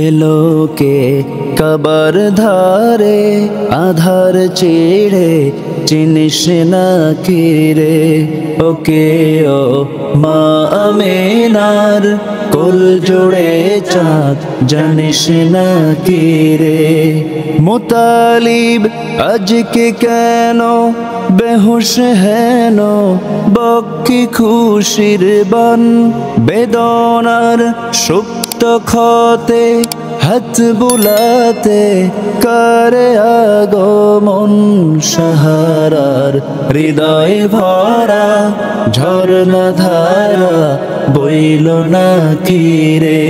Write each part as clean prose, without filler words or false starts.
এলোকে কবর ধারে আধার চিড়ে চিনিস না কিরে ওকে ও মা আমিনার কোল জোড়ে চাঁদ জানিস না কিরে মুতালিব আজকে কেন বেহুশ হেন বক্কি খুশির বন বেদনার সুপ্ত ক্ষতে হাত বুলাতে করে আগমন সাহারার হৃদয় ভরা ঝরনা ধারা বইল না কিরে।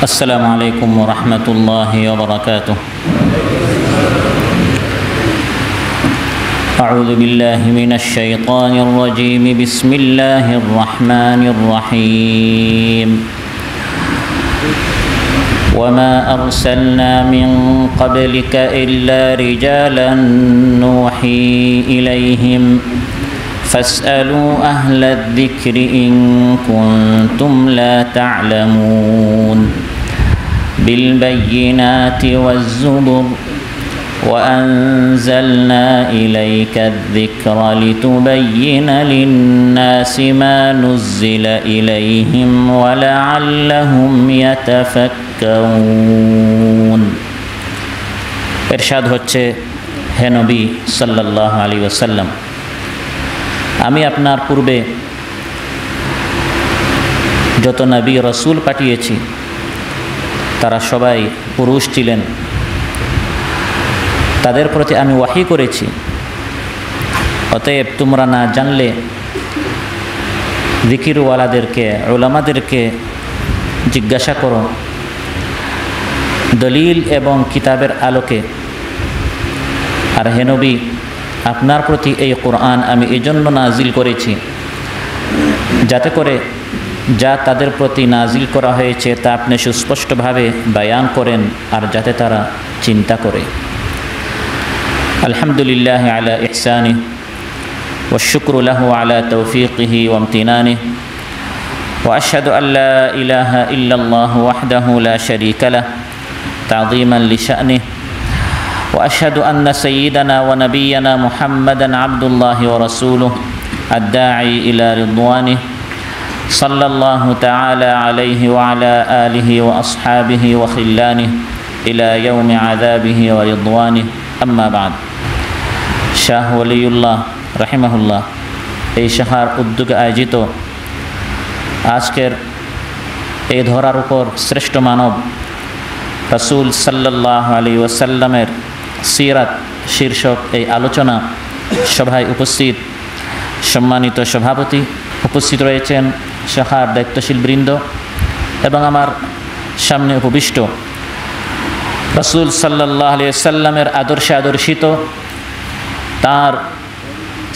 আসসালামু আলাইকুম ওয়া রাহমাতুল্লাহি ওয়া বারাকাতুহু। أعوذ بالله من الشيطان الرجيم بسم الله الرحمن الرحيم وما أرسلنا من قبلك إلا رجالا نوحي إليهم فاسألوا أهل الذكر إن كنتم لا تعلمون بالبينات والزبر وأنزلنا إليك الذكر لتبين للناس ما نزل إليهم ولعلهم يتفكرون। ইরশাদ হচ্ছে, হে নবী সাল্লাল্লাহু আলাইহি ওয়াসাল্লাম, আমি আপনার পূর্বে যত নবী রাসূল পাঠিয়েছি তারা সবাই পুরুষ ছিলেন। তাদের প্রতি আমি ওয়াহি করেছি, অতএব তোমরা না জানলে জিকিরওয়ালাদেরকে উলামাদেরকে জিজ্ঞাসা করো দলিল এবং কিতাবের আলোকে। আর হে নবী, আপনার প্রতি এই কোরআন আমি এজন্য নাজিল করেছি যাতে করে যা তাদের প্রতি নাজিল করা হয়েছে তা আপনি সুস্পষ্টভাবে বয়ান করেন আর যাতে তারা চিন্তা করে। আলহামদুলিল্লাহ আলা ইহসানিহি ওয়া শুকরু লাহু আলা তৌফিকিহি ওয়া ইমতিনানিহি ওয়া আশহাদু আল লা ইলাহা ইল্লাল্লাহ ওয়াহদাহু লা শারীকা লাহু তা'যীমান লিশানিহি ওয়া আশহাদু আন্না সাইয়্যিদানা ওয়া নাবিয়্যানা মুহাম্মাদান আবদুল্লাহি ওয়া রাসূলুহু আদ-দাঈ ইলা রিদওয়ানিহি সাল্লাল্লাহু তাআলা আলাইহি ওয়া আলা আলিহি ওয়া আসহাবিহি ওয়া খিল্লানিহি ইলা ইয়াউমি আযাবিহি ওয়া রিদওয়ানিহি। আম্মা বাদ। শাহ ওয়ালিউল্লাহ রাহিমাহুল্লাহ এই শাখার উদ্যোগে আয়োজিত আজকের এই ধরার উপর শ্রেষ্ঠ মানব রাসূল সাল্লাল্লাহু আলাইহি ওয়াসাল্লামের সিরাত শীর্ষক এই আলোচনা সভায় উপস্থিত সম্মানিত সভাপতি, উপস্থিত রয়েছেন শাখার দায়িত্বশীল বৃন্দ এবং আমার সামনে উপবিষ্ট রাসূল সাল্লাল্লাহু আলাইহি ওয়াসাল্লামের আদর্শে আদর্শিত তার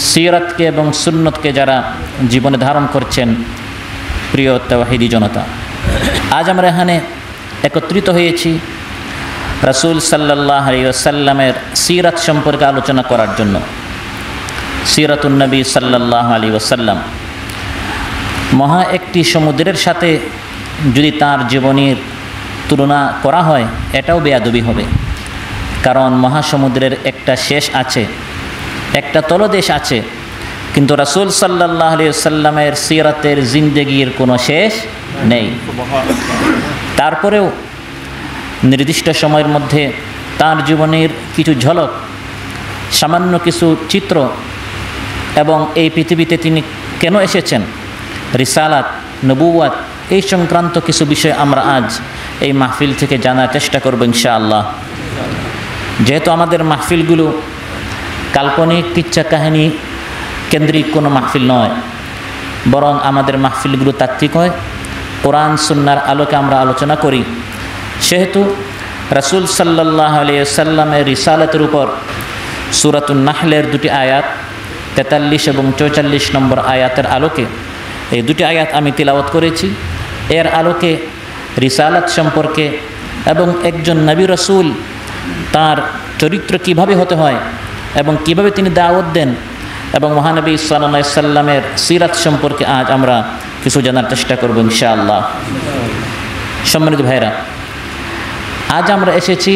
সিরাতকে এবং সুন্নতকে যারা জীবনে ধারণ করছেন প্রিয় তাওহীদি জনতা, আজ আমরা এখানে একত্রিত হয়েছি রাসূল সাল্লাল্লাহু আলাইহি ওয়াসাল্লামের সিরাত সম্পর্কে আলোচনা করার জন্য। সিরাতুন নবী সাল্লাল্লাহু আলাইহি ওয়াসাল্লাম মহা একটি সমুদ্রের সাথে যদি তার জীবনীর তুলনা করা হয় এটাও বেয়াদবি হবে, কারণ মহাসমুদ্রের একটা শেষ আছে, একটা তলদেশ আছে, কিন্তু রাসূল সাল্লাল্লাহু আলাইহি ওয়াসাল্লামের সিরাতের জিন্দেগির কোনো শেষ নেই। তারপরেও নির্দিষ্ট সময়ের মধ্যে তার জীবনের কিছু ঝলক, সামান্য কিছু চিত্র এবং এই পৃথিবীতে তিনি কেন এসেছেন, রিসালাত, নবুওয়াত, এই সংক্রান্ত কিছু বিষয় আমরা আজ এই মাহফিল থেকে জানার চেষ্টা করব ইনশাআল্লাহ। যেহেতু আমাদের মাহফিলগুলো কাল্পনিক কিচ্ছা কাহিনী কেন্দ্রিক কোনো মাহফিল নয়, বরং আমাদের মাহফিলগুলো তাত্ত্বিক হয়, কোরআন সুন্নাহর আলোকে আমরা আলোচনা করি। সেহেতু রাসূল সাল্লাল্লাহু আলাইহি ওয়াসাল্লামের রিসালাতের উপর সূরাতুন নাহলের দুটি আয়াত 43 এবং 44 নম্বর আয়াতের আলোকে এই দুটি আয়াত আমি তিলাওয়াত করেছি। এর আলোকে রিসালাত সম্পর্কে এবং একজন নবী রাসূল তার চরিত্র কিভাবে হতে হয় এবং কিভাবে তিনি দাওয়াত দেন এবং মহানবী সাল্লাল্লাহু আলাইহি সাল্লামের সিরাত সম্পর্কে আজ আমরা কিছু জানার চেষ্টা করব ইনশাআল্লাহ। সম্মানিত ভাইরা, আজ আমরা এসেছি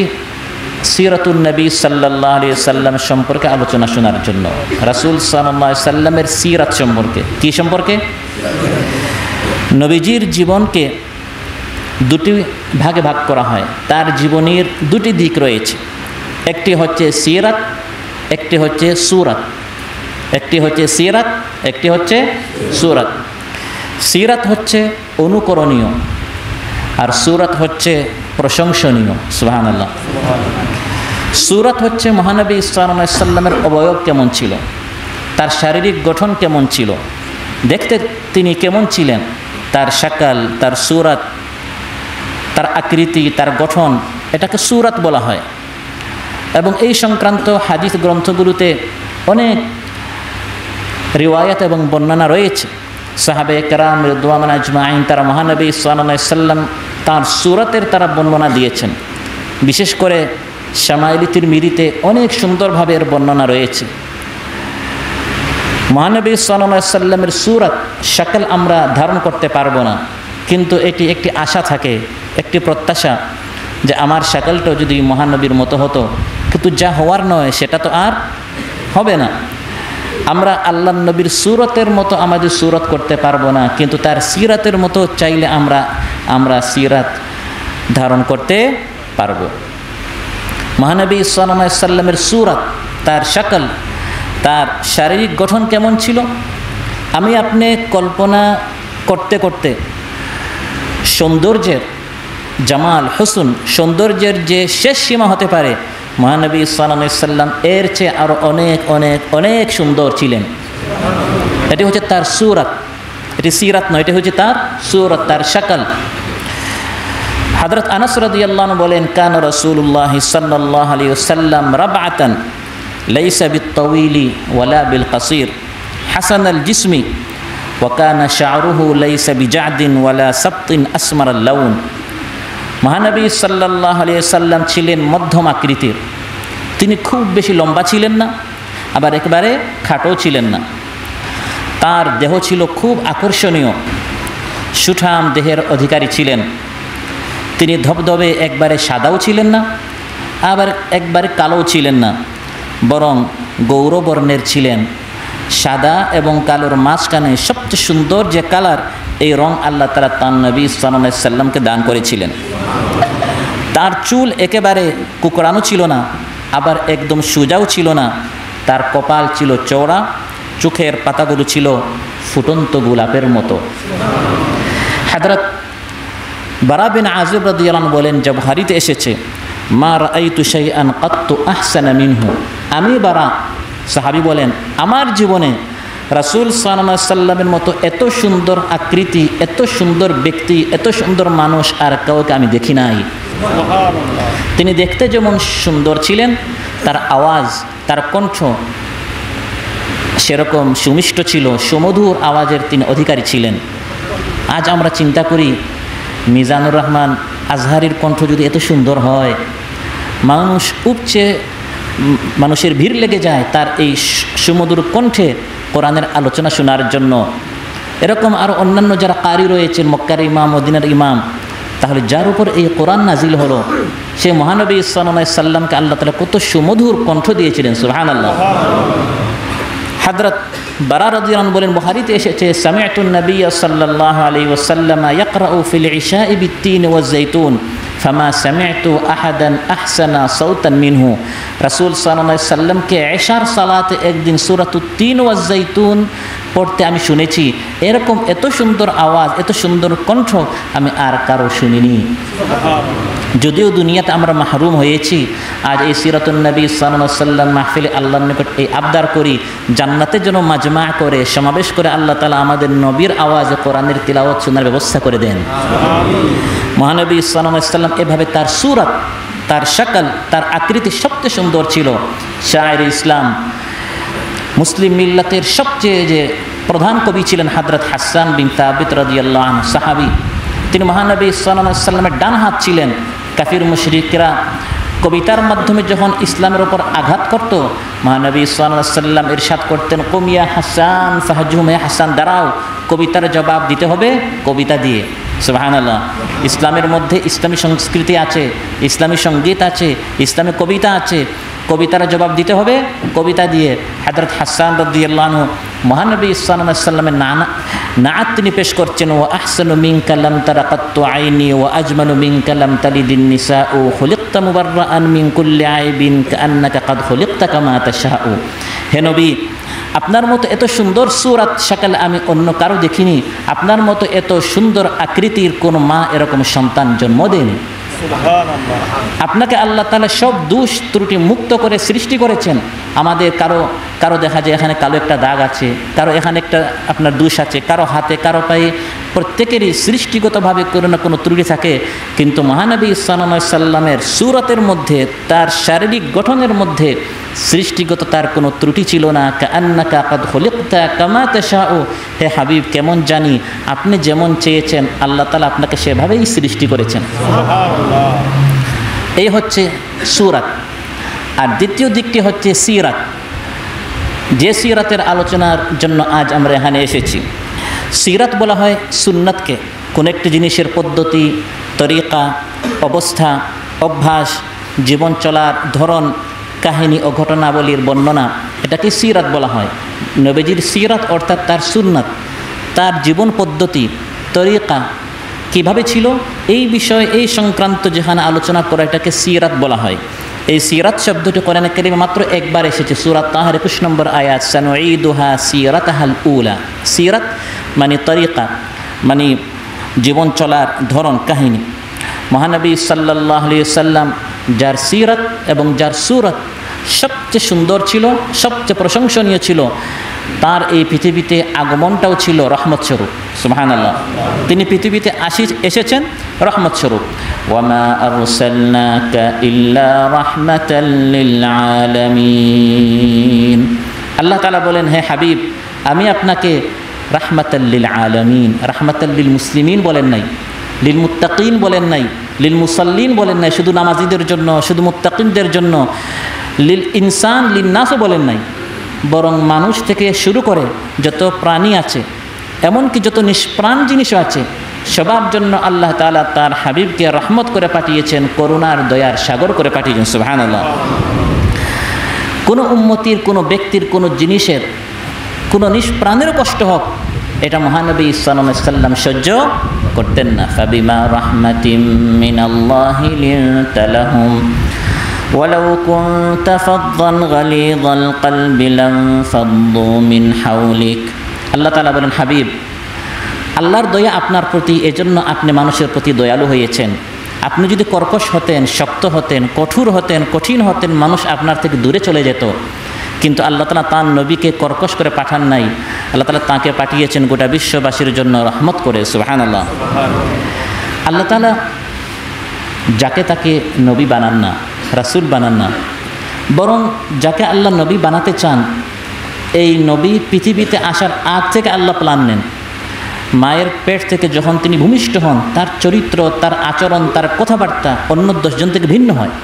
সিরাতুন নবী সাল্লাল্লাহু আলাইহি সাল্লাম সম্পর্কে আলোচনা শোনার জন্য। রাসূল সাল্লাল্লাহু আলাইহি সাল্লামের সিরাত সম্পর্কে। কি সম্পর্কে? নবীজির জীবনকে দুটি ভাগে ভাগ করা হয়। তার জীবনের দুটি দিক রয়েছে, একটি হচ্ছে সিরাত, একটি হচ্ছে সূরাত। একটি হচ্ছে সিরাত, একটি হচ্ছে সূরাত। সিরাত হচ্ছে অনুকরণীয় আর সূরাত হচ্ছে প্রশংসনীয়। সুবহানাল্লাহ। সূরাত হচ্ছে মহানবী সাল্লাল্লাহু আলাইহি সাল্লামের অবয়ব কেমন ছিল, তার শারীরিক গঠন কেমন ছিল, দেখতে তিনি কেমন ছিলেন, তার শাকাল, তার সূরাত, তার আকৃতি, তার গঠন, এটাকে সূরাত বলা হয়। এবং এই সংক্রান্ত হাদিস গ্রন্থগুলোতে অনেক রিওয়ায়াত এবং বর্ণনা রয়েছে। সাহাবে কেরাম রিদওয়ানুল্লাহি আজমাইন তারা মহানবী সাল্লাল্লাহু আলাইহি সাল্লাম তার সূরাতের তারা বর্ণনা দিয়েছেন। বিশেষ করে শামাইলি তিরমিজিতে অনেক সুন্দরভাবে এর বর্ণনা রয়েছে। মহানবী সাল্লাল্লাহু আলাইহি সাল্লামের সূরাত শাকল আমরা ধারণ করতে পারবো না, কিন্তু এটি একটি আশা থাকে, একটি প্রত্যাশা যে আমার শাকলটাও যদি মহানবীর মতো হতো, কিন্তু যা হওয়ার নয় সেটা তো আর হবে না। আমরা আল্লাহর নবীর সূরতের মতো আমাদের সূরত করতে পারবো না, কিন্তু তার সিরাতের মতো চাইলে আমরা সিরাত ধারণ করতে পারবো। মহানবী সাল্লাল্লাহু আলাইহি সাল্লামের সূরত, তার শাকল, তার শারীরিক গঠন কেমন ছিল, আমি আপনি কল্পনা করতে করতে সৌন্দর্যের জামাল হুসন, সৌন্দর্যের যে শেষ সীমা হতে পারে, মহানবী সাল্লাল্লাহু আলাইহি সাল্লাম এর চেয়ে আরও অনেক অনেক অনেক সুন্দর ছিলেন। এটি হচ্ছে তার সূরত, এটি সিরাত নয়, এটি হচ্ছে তার সূরত, তার শাকল। হযরত আনাস রাদিয়াল্লাহু আনহু বলেন, কানা রাসূলুল্লাহ সাল্লাল্লাহু আলাইহি ওয়াসাল্লাম রাবআতান লাইসা বিত-তাওয়িলি ওয়ালা বিল-কাসীর হাসানাল জিসমি ওয়া কানা শা'রুহু লাইসা বিজা'দিন ওয়ালা সাবতিন আসমারাল লাউন। মহানবী সাল্লাল্লাহু আলাইহি সাল্লাম ছিলেন মধ্যম আকৃতির। তিনি খুব বেশি লম্বা ছিলেন না, আবার একেবারে খাটো ছিলেন না। তার দেহ ছিল খুব আকর্ষণীয়, সুঠাম দেহের অধিকারী ছিলেন। তিনি ধবধবে একবারে সাদাও ছিলেন না, আবার একবারে কালোও ছিলেন না, বরং গৌরবর্ণের ছিলেন। সাদা এবং কালোর মাঝখানে সবচেয়ে সুন্দর যে কালার, এই রং আল্লাহ তাআলা তার নবী সাল্লাল্লাহু আলাইহি সাল্লামকে দান করেছিলেন। তার চুল একেবারে কুকড়ানো ছিল না, আবার একদম সোজাও ছিল না। তার কপাল ছিল চওড়া, চোখের পাতাগুলো ছিল ফুটন্ত গোলাপের মতো। হযরত বারা বিন আযিব রাদিয়াল্লাহু আনহু বলেন, যে বুখারীতে এসেছে, মা রাআইতু শাইআন কাত্তু আহসানা মিনহু। আমি বারা সাহাবী বলেন, আমার জীবনে রাসূল সাল্লাল্লাহু আলাইহি সাল্লামের মতো এত সুন্দর আকৃতি, এত সুন্দর ব্যক্তি, এত সুন্দর মানুষ আর কাউকে আমি দেখি নাই। তিনি দেখতে যেমন সুন্দর ছিলেন, তার আওয়াজ, তার কণ্ঠ সেরকম সুমিষ্ট ছিল, সুমধুর আওয়াজের তিনি অধিকারী ছিলেন। আজ আমরা চিন্তা করি, মিজানুর রহমান আজহারির কণ্ঠ যদি এত সুন্দর হয়, মানুষের ভিড় লেগে যায় তার এই সুমধুর কণ্ঠে কোরআনের আলোচনা শোনার জন্য। এরকম আরও অন্যান্য যারা কারি রয়েছেন, মক্কার ইমাম, মদিনার ইমাম, তাহলে যার উপর এই কোরআন নাজিল হলো, সে মহানবী সাল্লাল্লাহু আলাইহি সাল্লামকে আল্লাহ তাআলা কত সুমধুর কণ্ঠ দিয়েছিলেন। সুবহানাল্লাহ। হযরত বারা রাদিয়াল্লাহু আনহু বলেন, বুখারীতে এসেছে, সামি'তুন নাবিয়্য সাল্লাল্লাহু আলাইহি ওয়াসাল্লাম ইয়াকরাউ ফিল ইশা'i বিত-তিন ওয়াজ-যাইতুন ফামা সামি'তু আহাদান আহসানা সাওতান মিনহু। রাসূল সাল্লাল্লাহু আলাইহি সাল্লামকে ইশার সালাতে একদিন সূরাতুত তিন ওয়াজ-যাইতুন পড়তে আমি শুনেছি, এরকম এত সুন্দর আওয়াজ, এত সুন্দর কণ্ঠ আমি আর কারো শুনিনি। যদিও দুনিয়াতে আমরা মাহরুম হয়েছি, আজ এই সিরাতুন নবী সাল্লাল্লাহু আলাইহি সাল্লাম মাহফিলে আল্লাহর নিকট এই আবদার করি, জান্নাতে যেন মাজমা করে, সমাবেশ করে আল্লাহ তাআলা আমাদের নবীর আওয়াজে কোরআনের তিলাওয়াত শোনার ব্যবস্থা করে দেন। মহানবী সাল্লাল্লাহু আলাইহি সাল্লাম এভাবে তার সূরত, তার শাকল, তার আকৃতি সবচেয়ে সুন্দর ছিল। শায়ের ইসলাম, মুসলিম মিল্লাতের সবচেয়ে যে প্রধান কবি ছিলেন হযরত হাসান বিন সাবিত রাদিয়াল্লাহু আনহু, সাহাবী। তিনি মহানবী সাল্লাল্লাহু আলাইহি সাল্লামের ডান হাত ছিলেন। কাফির মুশরিকরা কবিতার মাধ্যমে যখন ইসলামের উপর আঘাত করত, মহানবী সাল্লাল্লাহু আলাইহি সাল্লাম ইরশাদ করতেন, কুম ইয়া হাসান ফাহজুম, ইয়া হাসান দাঁড়াও, কবিতার জবাব দিতে হবে কবিতা দিয়ে। সুবহানাল্লাহ। ইসলামের মধ্যে ইসলামী সংস্কৃতি আছে, ইসলামী সঙ্গীত আছে, ইসলামী কবিতা আছে। কবিতার জবাব দিতে হবে কবিতা দিয়ে। হযরত হাসান রাদিয়াল্লাহু আনহু মহানবী সাল্লাল্লাহু আলাইহি ওয়াসাল্লামের নাআত তিনি পেশ করছেন, ওয়া আহসানু মিনকা লাম তারা কাত্তু আইনি ওয়া আজমালু মিনকা লাম তালিদিন নিসাউ খুলিকতা মুবাররাআন মিন কুল্লি আইবিন কাআন্নাকা কাদ খুলিকতা কামা তাশাউ। হে নবী, আপনার মতো এত সুন্দর সূরাত শাকল আমি অন্য কারো দেখিনি, আপনার মতো এত সুন্দর আকৃতির কোনো মা এরকম সন্তান জন্ম দেয়নি। আপনাকে আল্লাহ তাআলা সব দোষ ত্রুটি মুক্ত করে সৃষ্টি করেছেন। আমাদের কারো দেখা যায় এখানে কালো একটা দাগ আছে, কারো এখানে একটা আপনার দোষ আছে, কারো হাতে কারো পায়ে, প্রত্যেকেরই সৃষ্টিগতভাবে কোনো না কোনো ত্রুটি থাকে। কিন্তু মহানবী সাল্লাল্লাহু আলাইহি সাল্লামের সূরতের মধ্যে, তার শারীরিক গঠনের মধ্যে সৃষ্টিগত তার কোনো ত্রুটি ছিল না। কাআন্নাকা কাদ খুলিকতা কামা তাশাউ। হে হাবিব, কেমন জানি আপনি যেমন চেয়েছেন আল্লাহ তাআলা আপনাকে সেভাবেই সৃষ্টি করেছেন। এই হচ্ছে সূরাত। আর দ্বিতীয় দিকটি হচ্ছে সিরাত, যে সিরাতের আলোচনার জন্য আজ আমরা এখানে এসেছি। সিরাত বলা হয় সুন্নাতকে, কোন একটি জিনিসের পদ্ধতি, তরিকা, অবস্থা, অভ্যাস, জীবন চলার ধরন, কাহিনী ও ঘটনাবলীর বর্ণনা, এটাকে সিরাত বলা হয়। নবীজির সিরাত অর্থাৎ তার সুন্নাত, তার জীবন পদ্ধতি, তরিকা কিভাবে ছিল, এই বিষয়ে এই সংক্রান্ত যেখানে আলোচনা করা এটাকে সিরাত বলা হয়। এই সিরাত শব্দটি কোরআনে কারিমে মাত্র একবার এসেছে, সূরা তাহার 21 নম্বর আয়াত, সানুঈদুহা সিরাতাহাল উলা। সিরাত মানে তরিকা, মানে জীবন চলার ধরন, কাহিনী। মহানবী সাল্লাল্লাহু আলাইহি সাল্লাম যার সিরাত এবং যার সূরত সবচেয়ে সুন্দর ছিল, সবচেয়ে প্রশংসনীয় ছিল, তার এই পৃথিবীতে আগমনটাও ছিল রহমত স্বরূপ। সুবহানাল্লাহ। তিনি পৃথিবীতে এসেছেন রহমত স্বরূপ। ওয়ামা আরসালনাকা ইল্লা রাহমাতাল লিল আলামিন। আল্লাহ তাআলা বলেন, হে হাবিব, আমি আপনাকে রাহমাতাল লিল আলামিন, রাহমাতাল লিল মুসলিমিন বলেন নাই, লিল মুত্তাকিন বলেন নাই, লিল মুসাল্লিন বলেন নাই, শুধু নামাজিদের জন্য, শুধু মুত্তাকিনদের জন্য, লিল ইনসান লিন নাসও বলেন নাই, বরং মানুষ থেকে শুরু করে যত প্রাণী আছে, এমনকি যত নিষ্প্রাণ জিনিসও আছে, সবার জন্য আল্লাহ তাআলা তার হাবিবকে রহমত করে পাঠিয়েছেন, করুণার দয়ার সাগর করে পাঠিয়েছেন। সুবহানাল্লাহ। কোনো উম্মতির, কোনো ব্যক্তির, কোনো জিনিসের, কোনো নিষ্প্রাণের কষ্ট হোক, এটা মহানবী সাল্লাল্লাহু আলাইহি সাল্লাম সহ্য করতেন না। ফাবিমা রাহমাতিম মিনাল্লাহি লিনতা লাহুম ওয়ালাউ কুনতা ফাদ্দান গালিযাল কলবি লানফাদ্দু মিন হাওলিক। আল্লাহ তাআলা বলেন, হাবিব, আল্লাহর দয়া আপনার প্রতি, এজন্য আপনি মানুষের প্রতি দয়ালু হয়েছেন। আপনি যদি কর্কশ হতেন, শক্ত হতেন, কঠোর হতেন, কঠিন হতেন, মানুষ আপনার থেকে দূরে চলে যেত। কিন্তু আল্লাহ তাআলা তাঁর নবীকে কর্কশ করে পাঠান নাই, আল্লাহ তাআলা তাঁকে পাঠিয়েছেন গোটা বিশ্ববাসীর জন্য রহমত করে। সুবহানাল্লাহ। আল্লাহ তাআলা যাকে তাকে নবী বানান না, রাসূল বানান না, বরং যাকে আল্লাহ নবী বানাতে চান, এই নবী পৃথিবীতে আসার আগ থেকে আল্লাহ প্ল্যান নেন। মায়ের পেট থেকে যখন তিনি ভূমিষ্ঠ হন, তার চরিত্র, তার আচরণ, তার কথাবার্তা অন্য 10 জন থেকে ভিন্ন হয়।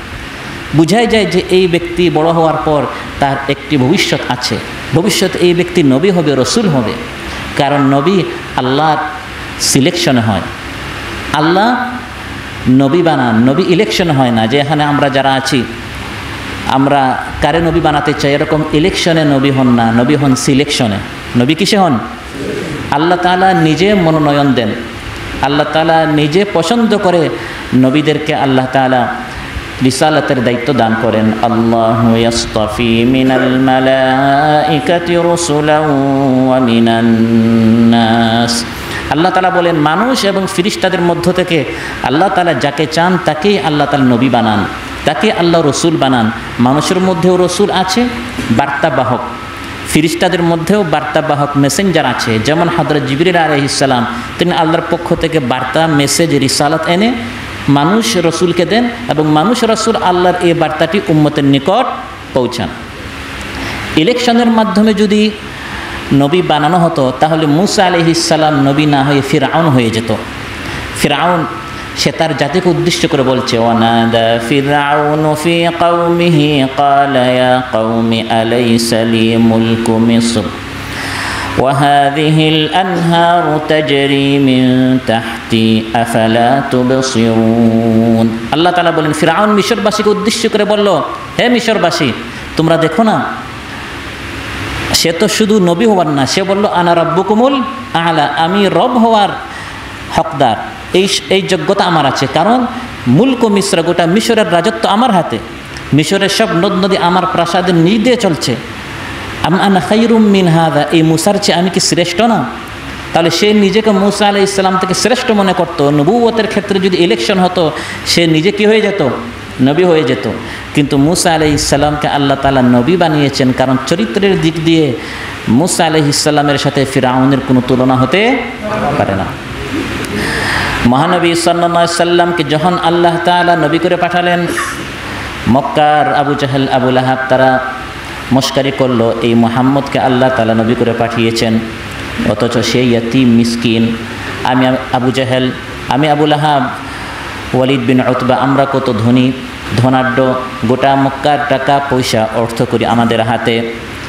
বুঝাই যায় যে এই ব্যক্তি বড় হওয়ার পর তার একটি ভবিষ্যৎ আছে, ভবিষ্যৎ এই ব্যক্তি নবী হবে, রসুল হবে। কারণ নবী আল্লাহর সিলেকশনে হয়, আল্লাহ নবী বানান, নবী ইলেকশনে হয় না। যে এখানে আমরা যারা আছি, আমরা কারে নবী বানাতে চাই, এরকম ইলেকশনে নবী হন না, নবী হন সিলেকশনে। নবী কিসে হন? আল্লাহ তাআলা নিজে মনোনয়ন দেন, আল্লাহ তাআলা নিজে পছন্দ করে নবীদেরকে আল্লাহ তাআলা রিসালাতের দায়িত্ব দান করেন। আল্লাহু ইয়াসতাফি মিনাল মালাইকাতি রাসূলান ওয়া মিনান নাস। আল্লাহ তাআলা বলেন, মানুষ এবং ফেরেশতাদের মধ্য থেকে আল্লাহ তাআলা যাকে চান তাকেই আল্লাহ তাআলা নবী বানান, তাকে আল্লাহ রসুল বানান। মানুষের মধ্যেও রসুল আছে, বার্তাবাহক, ফেরেশতাদের মধ্যেও বার্তাবাহক, মেসেঞ্জার আছে। যেমন হযরত জিবরিল আলাইহিস সালাম, তিনি আল্লাহর পক্ষ থেকে বার্তা, মেসেজ, রিসালাত এনে মানুষ রসুলকে দেন এবং মানুষ রসুল আল্লাহর এই বার্তাটি উম্মতের নিকট পৌঁছান। ইলেকশনের মাধ্যমে যদি নবী বানানো হতো, তাহলে মূসা আলাইহিস সালাম নবী না হয়ে ফিরআউন হয়ে যেত। ফিরআউন সে তার জাতিকে উদ্দেশ্য করে বলছে, ওয়ানাদা ফিরআউনু ফি কওমিহি ক্বালা ইয়া কওমি আলাইসা লি মুলকু মিসর ওয়া হাযিহিল আনহারু তাজরি মিন তাহতি তাহতি আফালা তুবসিরুন। আল্লাহ তাআলা বলেন, ফিরআউন মিশরবাসীকে উদ্দেশ্য করে বলল, হে মিশরবাসী, তোমরা দেখো না, সে তো শুধু নবী হওয়ার না, সে বলল আনা রাব্বুকুমুল আ'লা, আমি রব হওয়ার হকদার, এই যোগ্যতা আমার আছে। কারণ মুলক মিশ্র, গোটা মিশরের রাজত্ব আমার হাতে, মিশরের সব নদ নদী আমার প্রাসাদের নিচ দিয়ে চলছে। আনা খায়রুম মিন হাযা, এই মুসার চেয়ে আমি কি শ্রেষ্ঠ না? তাহলে সে নিজেকে মুসা আলাইহিস সালাম থেকে শ্রেষ্ঠ মনে করতো। নবুয়তের ক্ষেত্রে যদি ইলেকশন হতো, সে নিজে কি হয়ে যেত? নবী হয়ে যেত। কিন্তু মুসা আলাইহিস সালামকে আল্লাহ তাআলা নবী বানিয়েছেন, কারণ চরিত্রের দিক দিয়ে মুসা আলাইহিস সালামের সাথে ফিরআউনের কোনো তুলনা হতে পারে না। মহানবী সাল্লাল্লাহু আলাইহি সাল্লামকে যখন আল্লাহ তাআলা নবী করে পাঠালেন, মক্কার আবু জাহেল, আবু লাহাব তারা মস্কারি করলো, এই মুহাম্মদকে আল্লাহ তাআলা নবী করে পাঠিয়েছেন, অথচ সেই ইয়াতীম মিসকিন, আমি আবু জাহেল, আমি আবু লাহাব, ওয়ালিদ বিন উতবা, আমরা কত ধনী ধনাঢ্য, গোটা মক্কার টাকা পয়সা অর্থ করি আমাদের হাতে।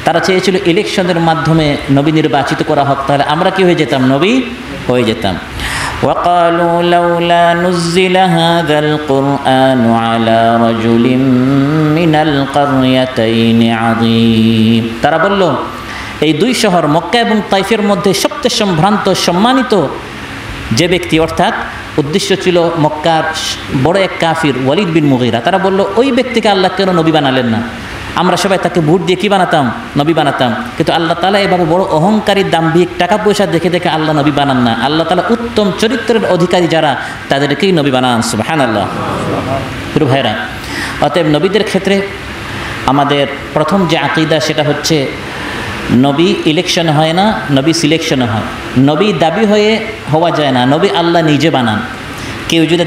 তারা চেয়েছিল ইলেকশনের মাধ্যমে নবী নির্বাচিত করা হোক, তাহলে আমরা কি হয়ে যেতাম? নবী হয়ে যেতাম। وقالوا لولا نزل هذا القرآن على رجل من القريتين عظيم। তারা বলল, এই দুই শহর মক্কা এবং তাইফের মধ্যে সবচেয়ে সম্ভ্রান্ত সম্মানিত যে ব্যক্তি, অর্থাৎ উদ্দেশ্য ছিল মক্কার বড় এক কাফির ওয়ালিদ বিন মুগীরা, তারা বলল ওই ব্যক্তিকে আল্লাহ কেন নবী বানালেন না? আমরা সবাই তাকে ভোট দিয়ে কি বানাতাম? নবী বানাতাম। কিন্তু আল্লাহ তাআলা এভাবে বড় অহংকারী, দাম্ভিক, টাকা পয়সা দেখে দেখে আল্লাহ নবী বানান না। আল্লাহ তাআলা উত্তম চরিত্রের অধিকারী যারা, তাদেরকেই নবী বানান। সুবহানাল্লাহ। প্রিয় ভাইরা, অতএব নবীদের ক্ষেত্রে আমাদের প্রথম যে আকীদা, সেটা হচ্ছে নবী ইলেকশন হয় না, নবী সিলেকশন হয়। নবী দাবি হওয়া যায় না, নবী আল্লাহ নিজে বানান। কেউ যদি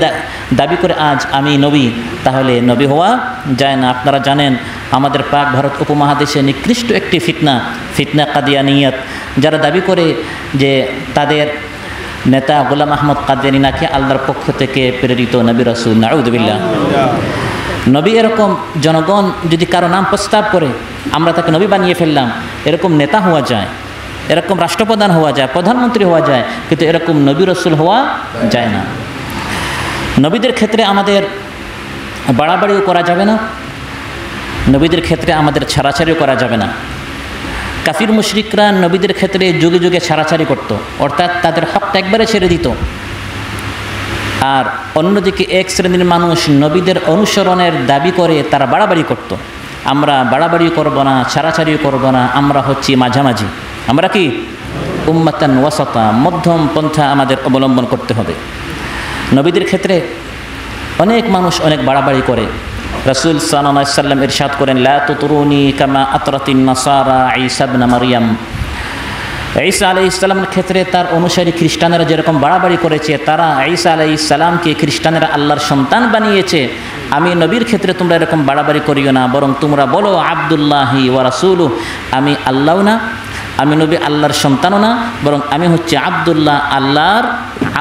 দাবি করে আজ আমি নবী, তাহলে নবী হওয়া যায় না। আপনারা জানেন আমাদের পাক ভারত উপমহাদেশে নিকৃষ্ট একটি ফিতনা কাদিয়ানিয়ত, যারা দাবি করে যে তাদের নেতা গোলাম আহমদ কাদিয়ানী নাকি আল্লাহর পক্ষ থেকে প্রেরিত নবী রাসূল। নাউযুবিল্লাহ। নবী এরকম জনগণ যদি কারো নাম প্রস্তাব করে, আমরা তাকে নবী বানিয়ে ফেললাম, এরকম নেতা হওয়া যায়, এরকম রাষ্ট্রপ্রধান হওয়া যায়, প্রধানমন্ত্রী হওয়া যায়, কিন্তু এরকম নবী রাসূল হওয়া যায় না। নবীদের ক্ষেত্রে আমাদের বাড়াবাড়িও করা যাবে না, নবীদের ক্ষেত্রে আমাদের ছাড়াছাড়িও করা যাবে না। কাফির মুশরিকরা নবীদের ক্ষেত্রে যুগে যুগে ছাড়াছাড়ি করত, অর্থাৎ তাদের হকটা একবারে ছেড়ে দিত। আর অন্যদিকে এক শ্রেণীর মানুষ নবীদের অনুসরণের দাবি করে তারা বাড়াবাড়ি করত। আমরা বাড়াবাড়ি করব না, ছাড়াছাড়িও করব না, আমরা হচ্ছি মাঝামাঝি। আমরা কি উম্মাতান ওয়াসাতা, মধ্যম পন্থা আমাদের অবলম্বন করতে হবে। নবীদের ক্ষেত্রে অনেক মানুষ অনেক বাড়াবাড়ি করে। রাসূল সাল্লাল্লাহু আলাইহি সাল্লাম ইরশাদ করেন, লা তুতরুনি কামা আতরাতিন নাসারা ঈসা ইবনে মারইয়াম। ঈসা আলাইহিস সালামের ক্ষেত্রে তার অনুসারী খ্রিস্টানেরা যেরকম বাড়াবাড়ি করেছে, তারা ঈসা আলাইহিস সালামকে খ্রিস্টানেরা আল্লাহর সন্তান বানিয়েছে, আমি নবীর ক্ষেত্রে তোমরা এরকম বাড়াবাড়ি করিও না, বরং তোমরা বলো আব্দুল্লাহি ওয়া রাসূলুহু, আমি আল্লাহও না, আমি নবী আল্লাহর সন্তানও না, বরং আমি হচ্ছে আব্দুল্লাহ, আল্লাহর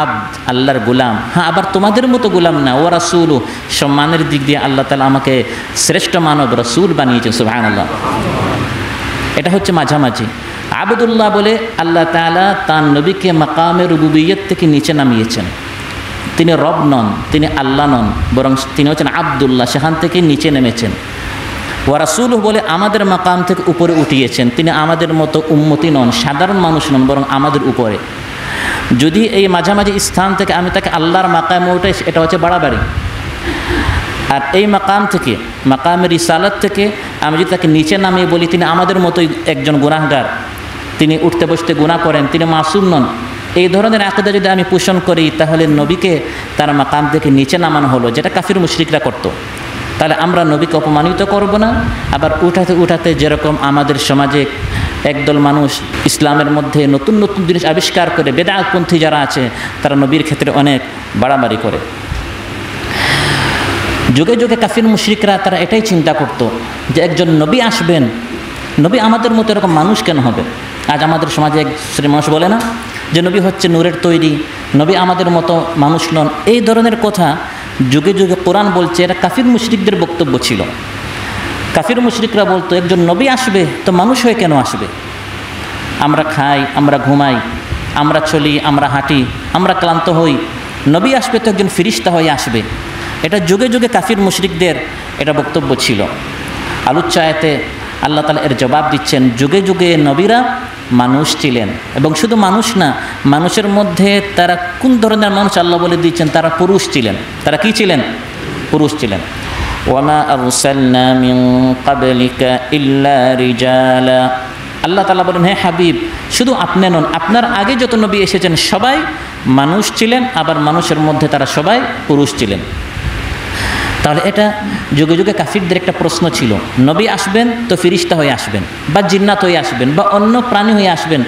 আব্দ, আল্লাহর গোলাম। হ্যাঁ, আবার তোমাদের মতো গোলাম না। ওয়া রাসূলুহু, সম্মানের দিক দিয়ে আল্লাহ তাআলা আমাকে শ্রেষ্ঠ মানব রাসূল বানিয়েছেন। সুবহানাল্লাহ। এটা হচ্ছে মাঝামাঝি। আবদুল্লাহ বলে আল্লাহ তাআলা তার নবীকে মাকামে রুবুবিয়্যত থেকে নিচে নামিয়েছেন। তিনি রব নন, তিনি আল্লাহ নন, বরং তিনি হচ্ছেন আব্দুল্লাহ, সেখান থেকে নিচে নেমেছেন। ওয়া রাসূলুহু বলে আমাদের মাকাম থেকে উপরে উঠিয়েছেন। তিনি আমাদের মতো উম্মতি নন, সাধারণ মানুষ নন, বরং আমাদের উপরে। যদি এই মাঝামাঝি স্থান থেকে আমি তাকে আল্লাহর মাকামে উঠাই, এটা হচ্ছে বাড়াবাড়ি। আর এই মাকাম থেকে, মাকামের রিসালাত থেকে আমি যদি তাকে নিচে নামিয়ে বলি তিনি আমাদের মতোই একজন গুনাহগার, তিনি উঠতে বসতে গুনাহ করেন, তিনি মাসুম নন, এই ধরনের আকীদা যদি আমি পোষণ করি, তাহলে নবীকে তার মাকাম থেকে নিচে নামানো হলো, যেটা কাফির মুশরিকরা করত। তাহলে আমরা নবীকে অপমানিত করব না। আবার উঠাতে উঠাতে যেরকম আমাদের সমাজে একদল মানুষ ইসলামের মধ্যে নতুন নতুন জিনিস আবিষ্কার করে, বেদাতপন্থী যারা আছে, তারা নবীর ক্ষেত্রে অনেক বাড়াবাড়ি করে। যুগে যুগে কাফির মুশরিকরা তারা এটাই চিন্তা করত যে একজন নবী আসবেন, নবী আমাদের মতো এরকম মানুষ কেন হবে? আজ আমাদের সমাজে এক শ্রেণীর মানুষ বলে না যে নবী হচ্ছে নূরের তৈরি, নবী আমাদের মতো মানুষ নন। এই ধরনের কথা যুগে যুগে কোরআন বলছে, এটা কাফির মুশরিকদের বক্তব্য ছিল। কাফির মুশরিকরা বলতো একজন নবী আসবে তো মানুষ হয়ে কেন আসবে? আমরা খাই, আমরা ঘুমাই, আমরা চলি, আমরা হাঁটি, আমরা ক্লান্ত হই, নবী আসবে তো একজন ফিরিস্তা হয়ে আসবে। এটা যুগে যুগে কাফির মুশরিকদের এটা বক্তব্য ছিল। আলোচ্য আয়াতে আল্লাহ তাআলা এর জবাব দিচ্ছেন, যুগে যুগে নবীরা মানুষ ছিলেন, এবং শুধু মানুষ না, মানুষের মধ্যে তারা কোন ধরনের মানুষ আল্লাহ বলে দিচ্ছেন, তারা পুরুষ ছিলেন। তারা কি ছিলেন? পুরুষ ছিলেন। ওয়ামা আরসালনা মিন ক্বাবলিকা ইল্লা রিজালা। আল্লাহ তাআলা বলেন, হে হাবিব, শুধু আপনি নন, আপনার আগে যত নবী এসেছেন সবাই মানুষ ছিলেন, আবার মানুষের মধ্যে তারা সবাই পুরুষ ছিলেন। তাহলে এটা যুগে যুগে কাফিরদের একটা প্রশ্ন ছিল, নবী আসবেন তো ফিরিস্তা হয়ে আসবেন, বা জিন্নাত হয়ে আসবেন, বা অন্য প্রাণী হয়ে আসবেন।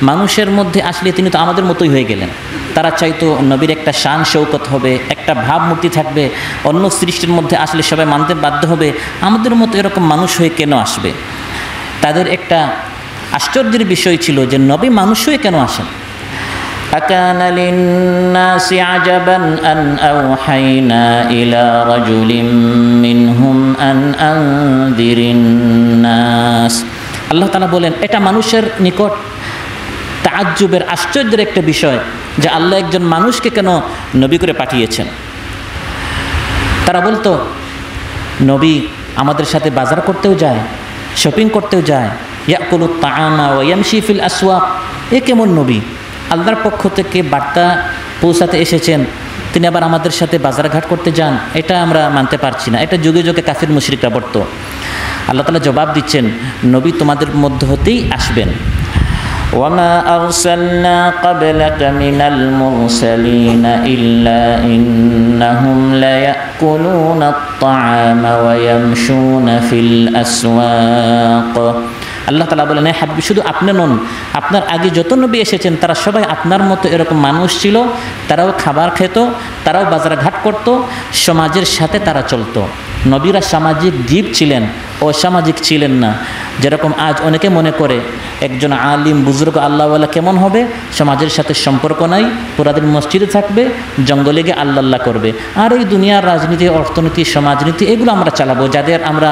মানুষের মধ্যে আসলে তিনি তো আমাদের মতোই হয়ে গেলেন। তারা চাইতো নবীর একটা শান শৌকত হবে, একটা ভাবমূর্তি থাকবে, অন্য সৃষ্টির মধ্যে আসলে সবাই মানতে বাধ্য হবে, আমাদের মতো এরকম মানুষ হয়ে কেন আসবে? তাদের একটা আশ্চর্যের বিষয় ছিল যে নবী মানুষ হয়ে কেন আসেন। أكان للناس عجبا أن أوحينا إلى رجل منهم أن أنذر الناس। আল্লাহ তাআলা বলেন, এটা মানুষের নিকট তাআজ্জুবের, আশ্চর্যের একটা বিষয় যে আল্লাহ একজন মানুষকে কেন নবী করে পাঠিয়েছেন। তারা বলতো, নবী আমাদের সাথে বাজার করতেও যায়, শপিং করতেও যায়, ইয়াকুলুত তাআমা ওয়া ইয়ামশি ফিল আসওয়াক। এ কেমন নবী? আল্লাহর পক্ষ থেকে বার্তা পৌঁছাতে এসেছেন, তিনি আবার আমাদের সাথে বাজারঘাট করতে যান, এটা আমরা মানতে পারছি না। এটা যুগে যুগে কাফির মুশরিকরা বলত। আল্লাহ তাআলা জবাব দিচ্ছেন, নবী তোমাদের মধ্য হতেই আসবেন। ওয়ামা আরসালনা ক্বাবলাকা মিনাল মুরসালিনা ইল্লা ইন্নাহুম লায়াকুলুনাত তাআমা ওয়া ইয়ামশুনা ফিল আসওয়াক। আল্লাহ তাআলা বলেন, হ্যাঁ হাবিব, শুধু আপনি নন, আপনার আগে যত নবী এসেছেন তারা সবাই আপনার মতো এরকম মানুষ ছিল। তারাও খাবার খেত, তারাও বাজারঘাট করত, সমাজের সাথে তারা চলতো। নবীরা সামাজিক জীব ছিলেন, অসামাজিক ছিলেন না। যেরকম আজ অনেকে মনে করে একজন আলিম বুজুর্গ আল্লাহওয়ালা কেমন হবে, সমাজের সাথে সম্পর্ক নাই, পুরাদিন মসজিদে থাকবে, জঙ্গলে গিয়ে আল্লাহ আল্লাহ করবে, আর এই দুনিয়ার রাজনীতি, অর্থনীতি, সমাজনীতি এগুলো আমরা চালাবো। যাদের আমরা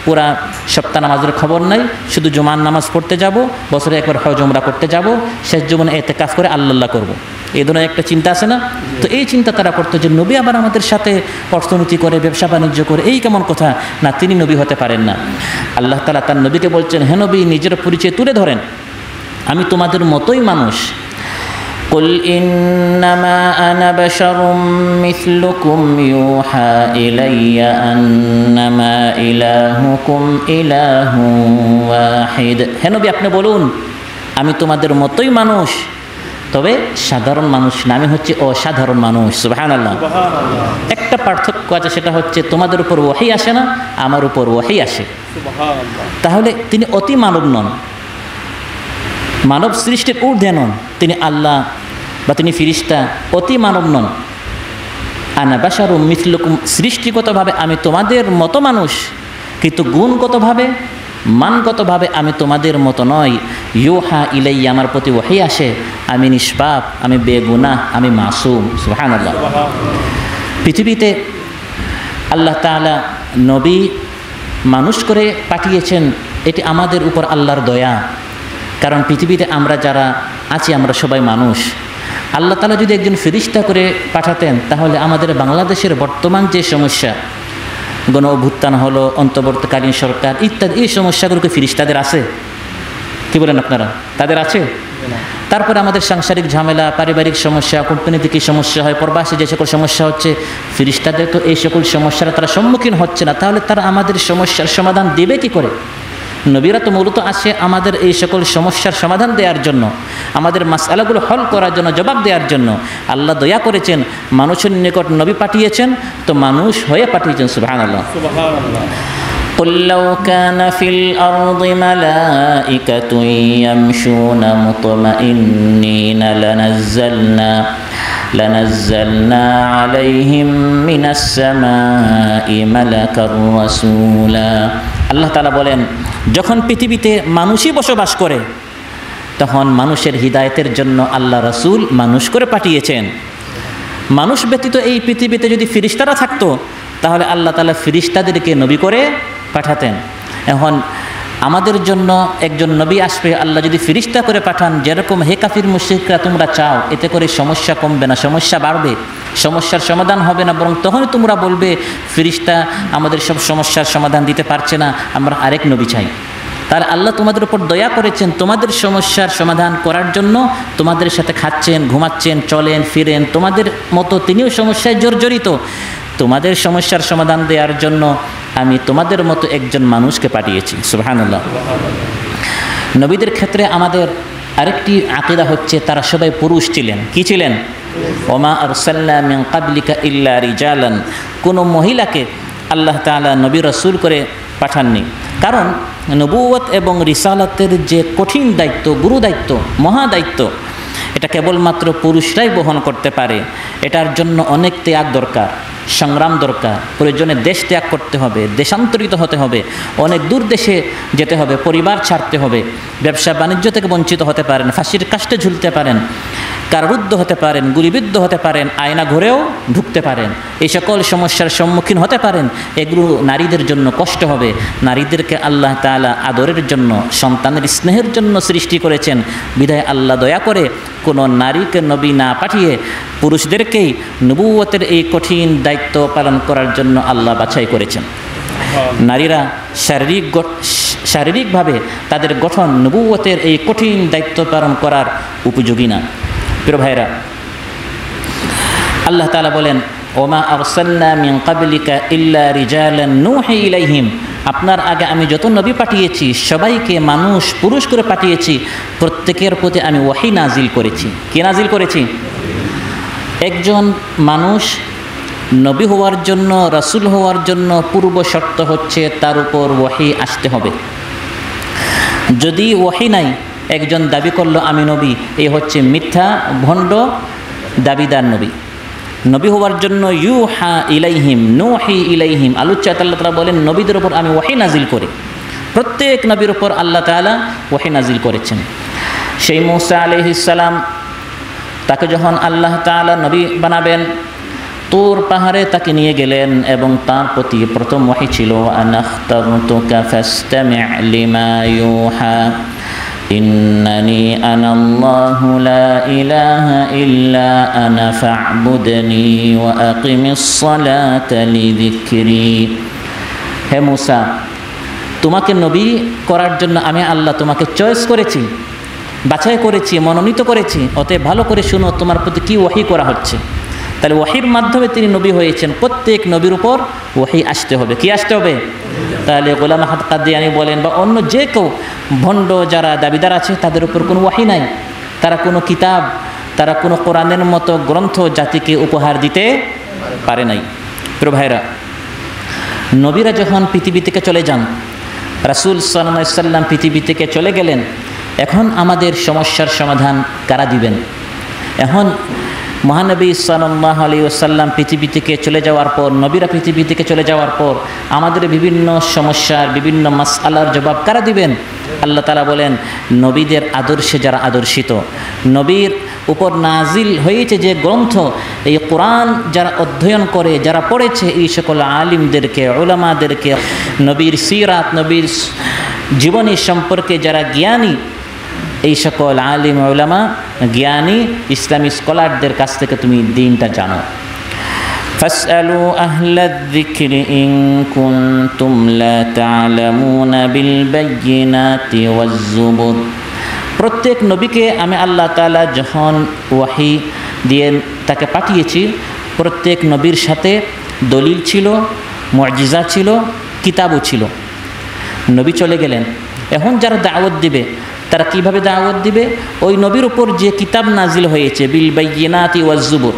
পুরা সপ্তাহ নামাজের খবর নাই, শুধু জুমার নামাজ পড়তে যাব, বছরে একবার হজ উমরা করতে যাব, শেষ জীবনে ইতিকাফ করে আল্লাহ আল্লাহ করবো, এই ধরনের একটা চিন্তা আছে না? তো এই চিন্তা তারা করতো যে নবী আবার আমাদের সাথে অর্থনীতি করে, ব্যবসা বাণিজ্য করে, এই কেমন কথা? না, তিনি নবী হতে পারেন না। আল্লাহ তাআলা তার নবীকে বলছেন, হে নবী, নিজের পরিচয় তুলে ধরেন, আমি তোমাদের মতোই মানুষ। কুল ইন্নামা আনা বাশারুম মিসলুকুম ইউহা ইলাইয়া আন্নামা ইলাহুকুম ইলাহুন ওয়াহিদ। হে নবী, আপনি বলুন, আমি তোমাদের মতোই মানুষ, তবে সাধারণ মানুষ না, আমি হচ্ছে অসাধারণ মানুষ। সুবহানাল্লাহ। একটা পার্থক্য আছে, সেটা হচ্ছে তোমাদের উপর ওহী আসে না, আমার উপর ওহী আসে। তাহলে তিনি অতি মানব নন, মানব সৃষ্টির ঊর্ধ্বে নন, তিনি আল্লাহ বা তিনি ফিরিস্তা, অতি মানব নন। আনা বাশারুম মিসলুকুম, সৃষ্টিগতভাবে আমি তোমাদের মতো মানুষ, কিন্তু গুণগতভাবে, মানগতভাবে আমি তোমাদের মতো নয়। ইউহা ইলাইয়া, আমার প্রতি ওহী আসে, আমি নিষ্পাপ, আমি বেগুনাহ, আমি মাসুম। সুবহানাল্লাহ। পৃথিবীতে আল্লাহ তাআলা নবী মানুষ করে পাঠিয়েছেন, এটি আমাদের উপর আল্লাহর দয়া। কারণ পৃথিবীতে আমরা যারা আছি আমরা সবাই মানুষ। আল্লাহ তাআলা যদি একজন ফেরেশতা করে পাঠাতেন, তাহলে আমাদের বাংলাদেশের বর্তমান যে সমস্যা, গণ অভ্যুত্থান হলো, অন্তর্বর্তীকালীন সরকার ইত্যাদি, এই সমস্যাগুলোকে ফেরেশতাদের আছে? কি বলেন আপনারা? তাদের আছে? তারপরে আমাদের সাংসারিক ঝামেলা, পারিবারিক সমস্যা, কূটনীতিক সমস্যা হয়, প্রবাসী যে সকল সমস্যা হচ্ছে, ফেরেশতাদের তো এই সকল সমস্যার তারা সম্মুখীন হচ্ছে না, তাহলে তারা আমাদের সমস্যার সমাধান দেবে কি করে? নবীরা তো মূলত আসে আমাদের এই সকল সমস্যার সমাধান দেওয়ার জন্য, আমাদের মাসআলাগুলো হল করার জন্য, জবাব দেওয়ার জন্য। আল্লাহ দয়া করেছেন, মানুষের নিকট নবী পাঠিয়েছেন, তো মানুষ হয়ে পাঠিয়েছেন। সুবহানাল্লাহ। সুবহানাল্লাহ। قل لو كان في الأرض ملائكة يمشون مطمئنين لنزلنا عليهم من السماء ملكا رسولا। আল্লাহ তাআলা বলেন, যখন পৃথিবীতে মানুষই বসবাস করে, তখন মানুষের হিদায়াতের জন্য আল্লাহ রাসূল মানুষ করে পাঠিয়েছেন। মানুষ ব্যতীত এই পৃথিবীতে যদি ফেরেশতারা থাকতো, তাহলে আল্লাহ তাআলা ফেরেশতাদেরকে নবী করে পাঠাতেন। এখন আমাদের জন্য একজন নবী আসবে, আল্লাহ যদি ফেরেশতা করে পাঠান, যেরকম হে কাফির মুশরিকরা তোমরা চাও, এতে করে সমস্যা কমবে না, সমস্যা বাড়বে। সমস্যার সমাধান হবে না, বরং তখনই তোমরা বলবে ফেরেশতা আমাদের সব সমস্যার সমাধান দিতে পারছে না, আমরা আরেক নবী চাই। তাহলে আল্লাহ তোমাদের উপর দয়া করেছেন তোমাদের সমস্যার সমাধান করার জন্য, তোমাদের সাথে খাচ্ছেন, ঘুমাচ্ছেন, চলেন, ফিরেন, তোমাদের মতো তিনিও সমস্যায় জর্জরিত। তোমাদের সমস্যার সমাধান দেওয়ার জন্য আমি তোমাদের মতো একজন মানুষকে পাঠিয়েছি। সুবহানাল্লাহ। নবীদের ক্ষেত্রে আমাদের আরেকটি আকীদা হচ্ছে তারা সবাই পুরুষ ছিলেন। কি ছিলেন? ওমা আরসালনা মিন ক্বাবলিকা ইল্লা রিজালান। কোনো মহিলাকে আল্লাহ তাআলা নবী রাসূল করে পাঠাননি। কারণ নবুয়ত এবং রিসালাতের যে কঠিন দায়িত্ব, গুরু দায়িত্ব, মহা দায়িত্ব, এটা কেবলমাত্র পুরুষরাই বহন করতে পারে। এটার জন্য অনেক ত্যাগ দরকার, সংগ্রাম দরকার, প্রয়োজনে দেশ ত্যাগ করতে হবে, দেশান্তরিত হতে হবে, অনেক দূর দেশে যেতে হবে, পরিবার ছাড়তে হবে, ব্যবসা বাণিজ্য থেকে বঞ্চিত হতে পারেন, ফাঁসির কাষ্টে ঝুলতে পারেন, কারারুদ্ধ হতে পারেন, গুলিবিদ্ধ হতে পারেন, আয়না ঘরেও ঢুকতে পারেন, এই সকল সমস্যার সম্মুখীন হতে পারেন। এগুলো নারীদের জন্য কষ্ট হবে। নারীদেরকে আল্লাহ তাআলা আদরের জন্য, সন্তানের স্নেহের জন্য সৃষ্টি করেছেন। বিধায় আল্লাহ দয়া করে কোনো নারীকে নবী না পাঠিয়ে পুরুষদেরকেই নবুয়তের এই কঠিন দায়িত্ব পালন করার জন্য আল্লাহ বাছাই করেছেন। নারীরা শারীরিকভাবে তাদের গঠন নবুয়তের এই কঠিন দায়িত্ব পালন করার উপযোগী না। প্রিয় ভাইরা, আল্লাহ তাআলা বলেন ওমা আরসালনা মিন ক্বাবলিকা ইল্লা রিজালান নূহি ইলাইহিম। আপনার আগে আমি যত নবী পাঠিয়েছি সবাইকে মানুষ পুরুষ করে পাঠিয়েছি, প্রত্যেকের প্রতি আমি ওহী নাজিল করেছি। কি নাজিল করেছি? একজন মানুষ নবী হওয়ার জন্য, রাসূল হওয়ার জন্য পূর্ব শর্ত হচ্ছে তার উপর ওহী আসতে হবে। যদি ওহী নাই, একজন দাবি করলো আমি নবী, এই হচ্ছে মিথ্যা ভণ্ড দাবিদার নবী। নবী হওয়ার জন্য ইউহা ইলাইহিম, নূহি ইলাইহিম, আলোচ্য আল্লাহ তাআলা বলেন নবীদের উপর আমি ওহী নাজিল করি। প্রত্যেক নবীর উপর আল্লাহ তাআলা ওহী নাজিল করেছেন। সেই মূসা আলাইহিস সালাম, তাকে যখন আল্লাহ তাআলা নবী বানাবেন, তুর পাহাড়ে তাকে নিয়ে গেলেন এবং তার প্রতি প্রথম ওহী ছিল আনাখতারতুকা ফাসতামি' লিমা ইউহা ইন্নানি আনাল্লাহু লা ইলাহা ইল্লা আনা ফা'বুদনি ওয়া আকিমিস সালাতা লিযিকরি। হে মূসা, তোমাকে নবী করার জন্য আমি আল্লাহ তোমাকে চয়েস করেছি, বাছাই করেছি, মনোনীত করেছি। অতএব ভালো করে শুনো তোমার প্রতি কি ওহী করা হচ্ছে। তাহলে ওহীর মাধ্যমে তিনি নবী হয়েছেন। প্রত্যেক নবীর উপর ওহী আসতে হবে। কি আসতে হবে? তাহলে গোলাম আহমদ কাদিয়ানী বলেন বা অন্য যে কেউ ভণ্ড যারা দাবিদার আছে তাদের উপর কোনো ওহী নাই। তারা কোনো কিতাব, তারা কোনো কোরআনের মতো গ্রন্থ জাতিকে উপহার দিতে পারে নাই। প্রিয় ভাইরা, নবীরা যখন পৃথিবী থেকে চলে যান, রাসূল সাল্লাল্লাহু আলাইহি ওয়াসাল্লাম পৃথিবী থেকে চলে গেলেন, এখন আমাদের সমস্যার সমাধান কারা দিবেন? এখন মহানবী সাল্লাল্লাহু আলাইহি ওয়াসাল্লাম পৃথিবী থেকে চলে যাওয়ার পর, নবীরা পৃথিবী থেকে চলে যাওয়ার পর আমাদের বিভিন্ন সমস্যার, বিভিন্ন মাসআলার জবাব কারা দিবেন? আল্লাহ তাআলা বলেন নবীদের আদর্শে যারা আদর্শিত, নবীর উপর নাজিল হয়েছে যে গ্রন্থ, এই কোরআন যারা অধ্যয়ন করে, যারা পড়েছে, এই সকল আলিমদেরকে, উলামাদেরকে, নবীর সিরাত, নবীর জীবনী সম্পর্কে যারা জ্ঞানী, এই সকল আলিম, উলামা, জ্ঞানী ইসলামী স্কলারদের কাছ থেকে তুমি দ্বীনটা জানো। ফাসআলু আহলায যিকরি ইন কুনতুম লা তা'লামুনা বিল বায়্যিনাতি ওয়াজ যুবুর। প্রত্যেক নবীকে আমি আল্লাহ তাআলা যখন ওহী দিয়ে তাকে পাঠিয়েছি, প্রত্যেক নবীর সাথে দলিল ছিল, মুআজিজা ছিল, কিতাবও ছিল। নবী চলে গেলেন, এখন যারা দাওয়াত দিবে তারা কিভাবে দাওয়াত দিবে? ওই নবীর উপর যে কিতাব নাজিল হয়েছে, বিল বায়্যিনাতি ওয়াজ যুবুর,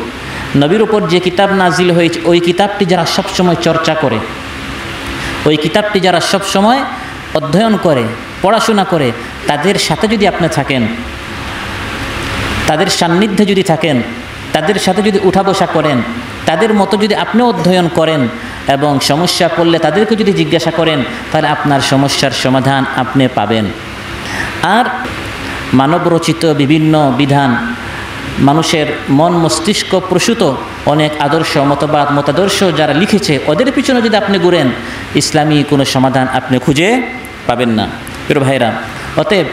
নবীর উপর যে কিতাব নাজিল হয়েছে, ওই কিতাবটি যারা সবসময় চর্চা করে, ওই কিতাবটি যারা সবসময় অধ্যয়ন করে, পড়াশোনা করে, তাদের সাথে যদি আপনি থাকেন, তাদের সান্নিধ্যে যদি থাকেন, তাদের সাথে যদি উঠা বসা করেন, তাদের মতো যদি আপনি অধ্যয়ন করেন এবং সমস্যা পড়লে তাদেরকে যদি জিজ্ঞাসা করেন, তাহলে আপনার সমস্যার সমাধান আপনি পাবেন। আর মানবরচিত বিভিন্ন বিধান, মানুষের মন মস্তিষ্ক প্রসূত অনেক আদর্শ, মতবাদ, মতাদর্শ যারা লিখেছে, ওদের পিছনে যদি আপনি ঘুরেন, ইসলামী কোনো সমাধান আপনি খুঁজে পাবেন না। প্রিয় ভাইরা, অতএব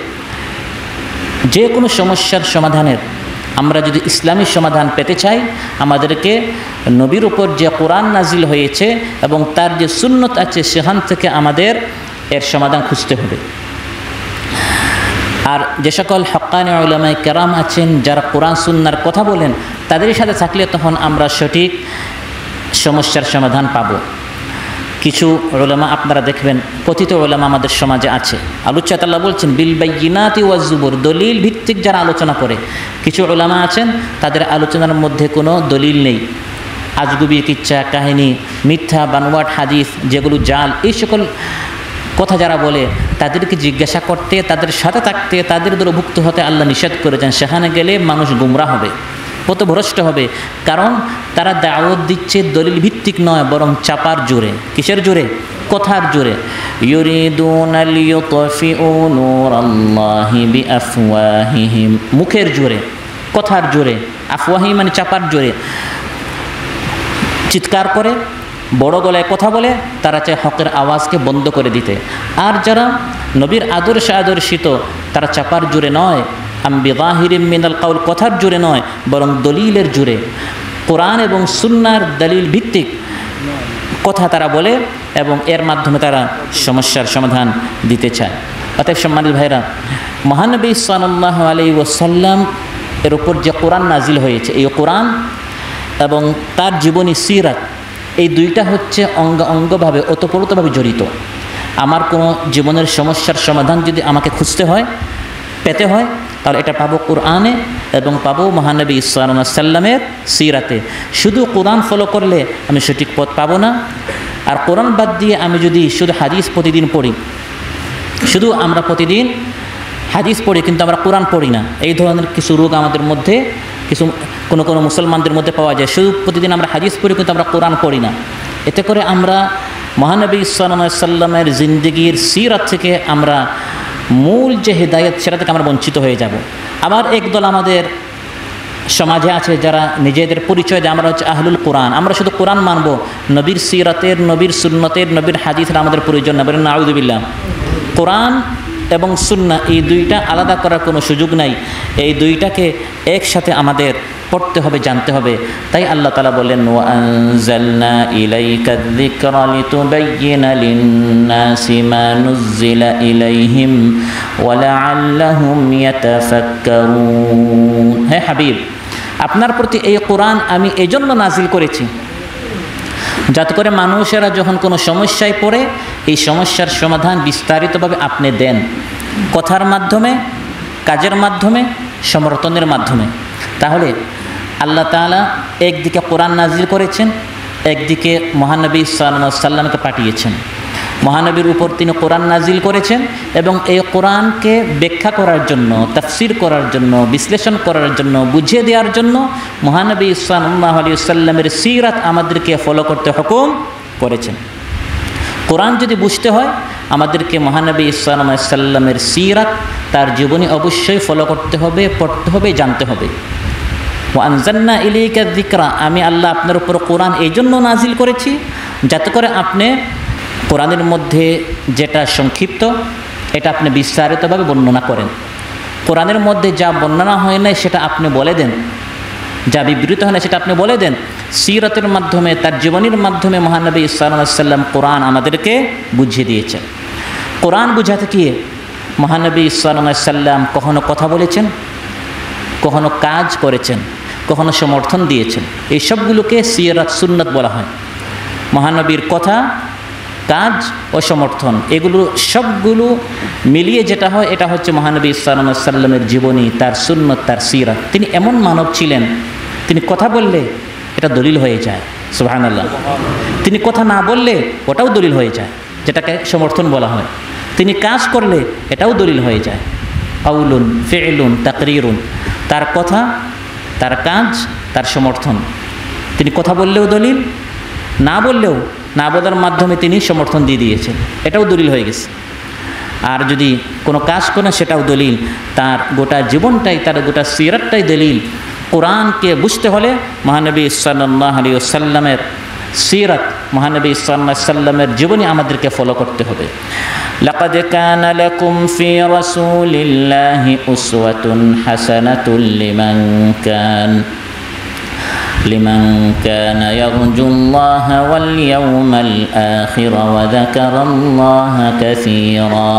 যে কোনো সমস্যার সমাধানের আমরা যদি ইসলামী সমাধান পেতে চাই, আমাদেরকে নবীর উপর যে কোরআন নাজিল হয়েছে এবং তার যে সুন্নত আছে সেখান থেকে আমাদের এর সমাধান খুঁজতে হবে। আর যে সকল হক্কানি উলামায়ে কেরাম আছেন যারা কোরআন সুন্নাহর কথা বলেন, তাদের সাথে থাকলে তখন আমরা সঠিক সমস্যার সমাধান পাব। কিছু উলামা আপনারা দেখবেন, কথিত উলামা আমাদের সমাজে আছে, আলোচনা আল্লাহ বলছেন বিল বাইয়িনাতি ওয়াজ জুবুর, দলিল ভিত্তিক যারা আলোচনা করে। কিছু উলামা আছেন তাদের আলোচনার মধ্যে কোনো দলিল নেই, আজগুবি কিচ্ছা কাহিনী, মিথ্যা বানোয়াট হাদিস যেগুলো জাল, এই সকল কথা যারা বলে তাদেরকে জিজ্ঞাসা করতে, তাদের সাথে থাকতে, তাদের দলভুক্ত হতে আল্লাহ নিষেধ করেছেন। সেখানে গেলে মানুষ গুমরাহ হবে, পথভ্রষ্ট হবে, কারণ তারা দাওয়াত দিচ্ছে দলিল ভিত্তিক নয়, বরং চাপার জোরে। কিসের জোরে? কথার জোরে। ইউরিদুনা লিইউতফিউ নূরাল্লাহি বিআফওয়াহিহিম, মুখের জোরে, কথার জোরে। আফওয়াহি মানে চাপার জোরে, চিৎকার করে, বড় গলায় কথা বলে তারা চায় হকের আওয়াজকে বন্ধ করে দিতে। আর যারা নবীর আদর্শে আদর্শিত, তারা চাপার জোরে নয়, বিযাহিরিম মিনাল কাউল, কথার জোরে নয়, বরং দলিলের জোরে, কোরআন এবং সুন্নাহর দলিল ভিত্তিক কথা তারা বলে এবং এর মাধ্যমে তারা সমস্যার সমাধান দিতে চায়। অতএব সম্মানিত ভাইরা, মহানবী সাল্লাল্লাহু আলাইহি ওয়াসাল্লাম এর উপর যে কোরআন নাজিল হয়েছে, এই কোরআন এবং তার জীবনী সিরাত, এই দুইটা হচ্ছে অঙ্গভাবে ওতপ্রোতভাবে জড়িত। আমার কোনো জীবনের সমস্যার সমাধান যদি আমাকে খুঁজতে হয়, পেতে হয়, তাহলে এটা পাবো কোরআনে এবং পাবো মহানবী সাল্লাল্লাহু আলাইহি ওয়াসাল্লামের সিরাতে। শুধু কোরআন ফলো করলে আমি সঠিক পথ পাবো না। আর কোরআন বাদ দিয়ে আমি যদি শুধু হাদিস প্রতিদিন পড়ি, শুধু আমরা প্রতিদিন হাদিস পড়ি কিন্তু আমরা কোরআন পড়ি না, এই ধরনের কিছু রোগ আমাদের মধ্যে, কোনো মুসলমানদের মধ্যে পাওয়া যায়। শুধু প্রতিদিন আমরা হাদিস পড়ি কিন্তু আমরা কোরআন পড়ি না। এতে করে আমরা মহানবী সাল্লাল্লাহু আলাইহি ওয়াসাল্লামের জিন্দেগির সিরাত থেকে আমরা মূল যে হেদায়েত সেটা থেকে আমরা বঞ্চিত হয়ে যাব। আবার একদল আমাদের সমাজে আছে যারা নিজেদের পরিচয় দেয় আমরা হচ্ছে আহলুল কোরআন, আমরা শুধু কোরআন মানব, নবীর সিরাতের, নবীর সুন্নতের, নবীর হাদিসের আমাদের প্রয়োজন না। বলেন নাউযুবিল্লাহ। কোরআন এবং সুন্নাহ এই দুইটা আলাদা করার কোনো সুযোগ নাই, এই দুইটাকে একসাথে আমাদের পড়তে হবে, জানতে হবে। তাই আল্লাহ তাআলা বলেন ওয়া আনজালনা ইলাইকা যিকরা লিতুবাইয়িনা লিন-নাসি মা নুযিলা ইলাইহিম ওয়া লাআল্লাহুম ইয়াতাফাক্কারুন। হে হাবিব, আপনার প্রতি এই কোরআন আমি এজন্য নাজিল করেছি যাতে করে মানুষেরা যখন কোনো সমস্যায় পড়ে এই সমস্যার সমাধান বিস্তারিতভাবে আপনি দেন, কথার মাধ্যমে, কাজের মাধ্যমে, সমর্থনের মাধ্যমে। তাহলে আল্লাহ তাআলা একদিকে কোরআন নাজিল করেছেন, একদিকে মহানবী সাল্লাল্লাহু আলাইহি ওয়াসাল্লামকে পাঠিয়েছেন। মহানবীর উপর তিনি কোরআন নাজিল করেছেন এবং এই কোরআনকে ব্যাখ্যা করার জন্য, তাফসির করার জন্য, বিশ্লেষণ করার জন্য, বুঝিয়ে দেওয়ার জন্য মহানবী সাল্লাল্লাহু আলাইহি ওয়াসাল্লামের সিরাত আমাদেরকে ফলো করতে হুকুম করেছেন। কোরআন যদি বুঝতে হয় আমাদেরকে মহানবী সাল্লাল্লাহু আলাইহি ওয়াসাল্লামের সিরাত, তার জীবনী অবশ্যই ফলো করতে হবে, পড়তে হবে, জানতে হবে। ওয়া আনজালনা ইলাইকা যিকরা, আমি আল্লাহ আপনার উপর কোরআন এই জন্য নাজিল করেছি যাতে করে আপনি কোরআনের মধ্যে যেটা সংক্ষিপ্ত এটা আপনি বিস্তারিতভাবে বর্ণনা করেন। কোরআনের মধ্যে যা বর্ণনা হয় না সেটা আপনি বলে দেন, যা বিবৃত হয় না সেটা আপনি বলে দেন। সিরাতের মাধ্যমে, তার জীবনীর মাধ্যমে মহানবী সাল্লাল্লাহু আলাইহি ওয়াসাল্লাম কোরআন আমাদেরকে বুঝিয়ে দিয়েছেন। কোরআন বুঝাতে গিয়ে মহানবী সাল্লাল্লাহু আলাইহি ওয়াসাল্লাম কখনো কথা বলেছেন, কখনো কাজ করেছেন, কখনো সমর্থন দিয়েছেন। এই সবগুলোকে সিরাত সুন্নাত বলা হয়। মহানবীর কথা, কাজ ও সমর্থন, এগুলো সবগুলো মিলিয়ে যেটা হয় এটা হচ্ছে মহানবী সাল্লাল্লাহু আলাইহি ওয়াসাল্লামের জীবনী, তার সুন্নত, তার সিরাত। তিনি এমন মানব ছিলেন, তিনি কথা বললে এটা দলিল হয়ে যায়, সুবহানাল্লাহ। তিনি কথা না বললে ওটাও দলিল হয়ে যায়, যেটাকে সমর্থন বলা হয়। তিনি কাজ করলে এটাও দলিল হয়ে যায়। কাউলুন, ফি'লুন, তাকরিরুন, তার কথা, তার কাজ, তার সমর্থন। তিনি কথা বললেও দলিল, না বললেও, না বলার মাধ্যমে তিনি সমর্থন দিয়ে দিয়েছেন, এটাও দলিল হয়ে গেছে। আর যদি কোনো কাজ করেন সেটাও দলিল। তার গোটা জীবনটাই, তার গোটা সিরাতটাই দলিল। কোরআনকে বুঝতে হলে মহানবী সাল্লাল্লাহু আলাইহি ওয়াসাল্লামের সিরাত মহানবী সাল্লাল্লাহু আলাইহি সাল্লামের জীবনী আমাদেরকে ফলো করতে হবে। লাকাদ কানা লাকুম ফি রাসূলিল্লাহি উসওয়াতুন হাসানাতুন লিমান কানা ইয়ারজুল্লাহা ওয়াল ইয়াওমাল আখির ওয়া যাকারাল্লাহা কাসীরা।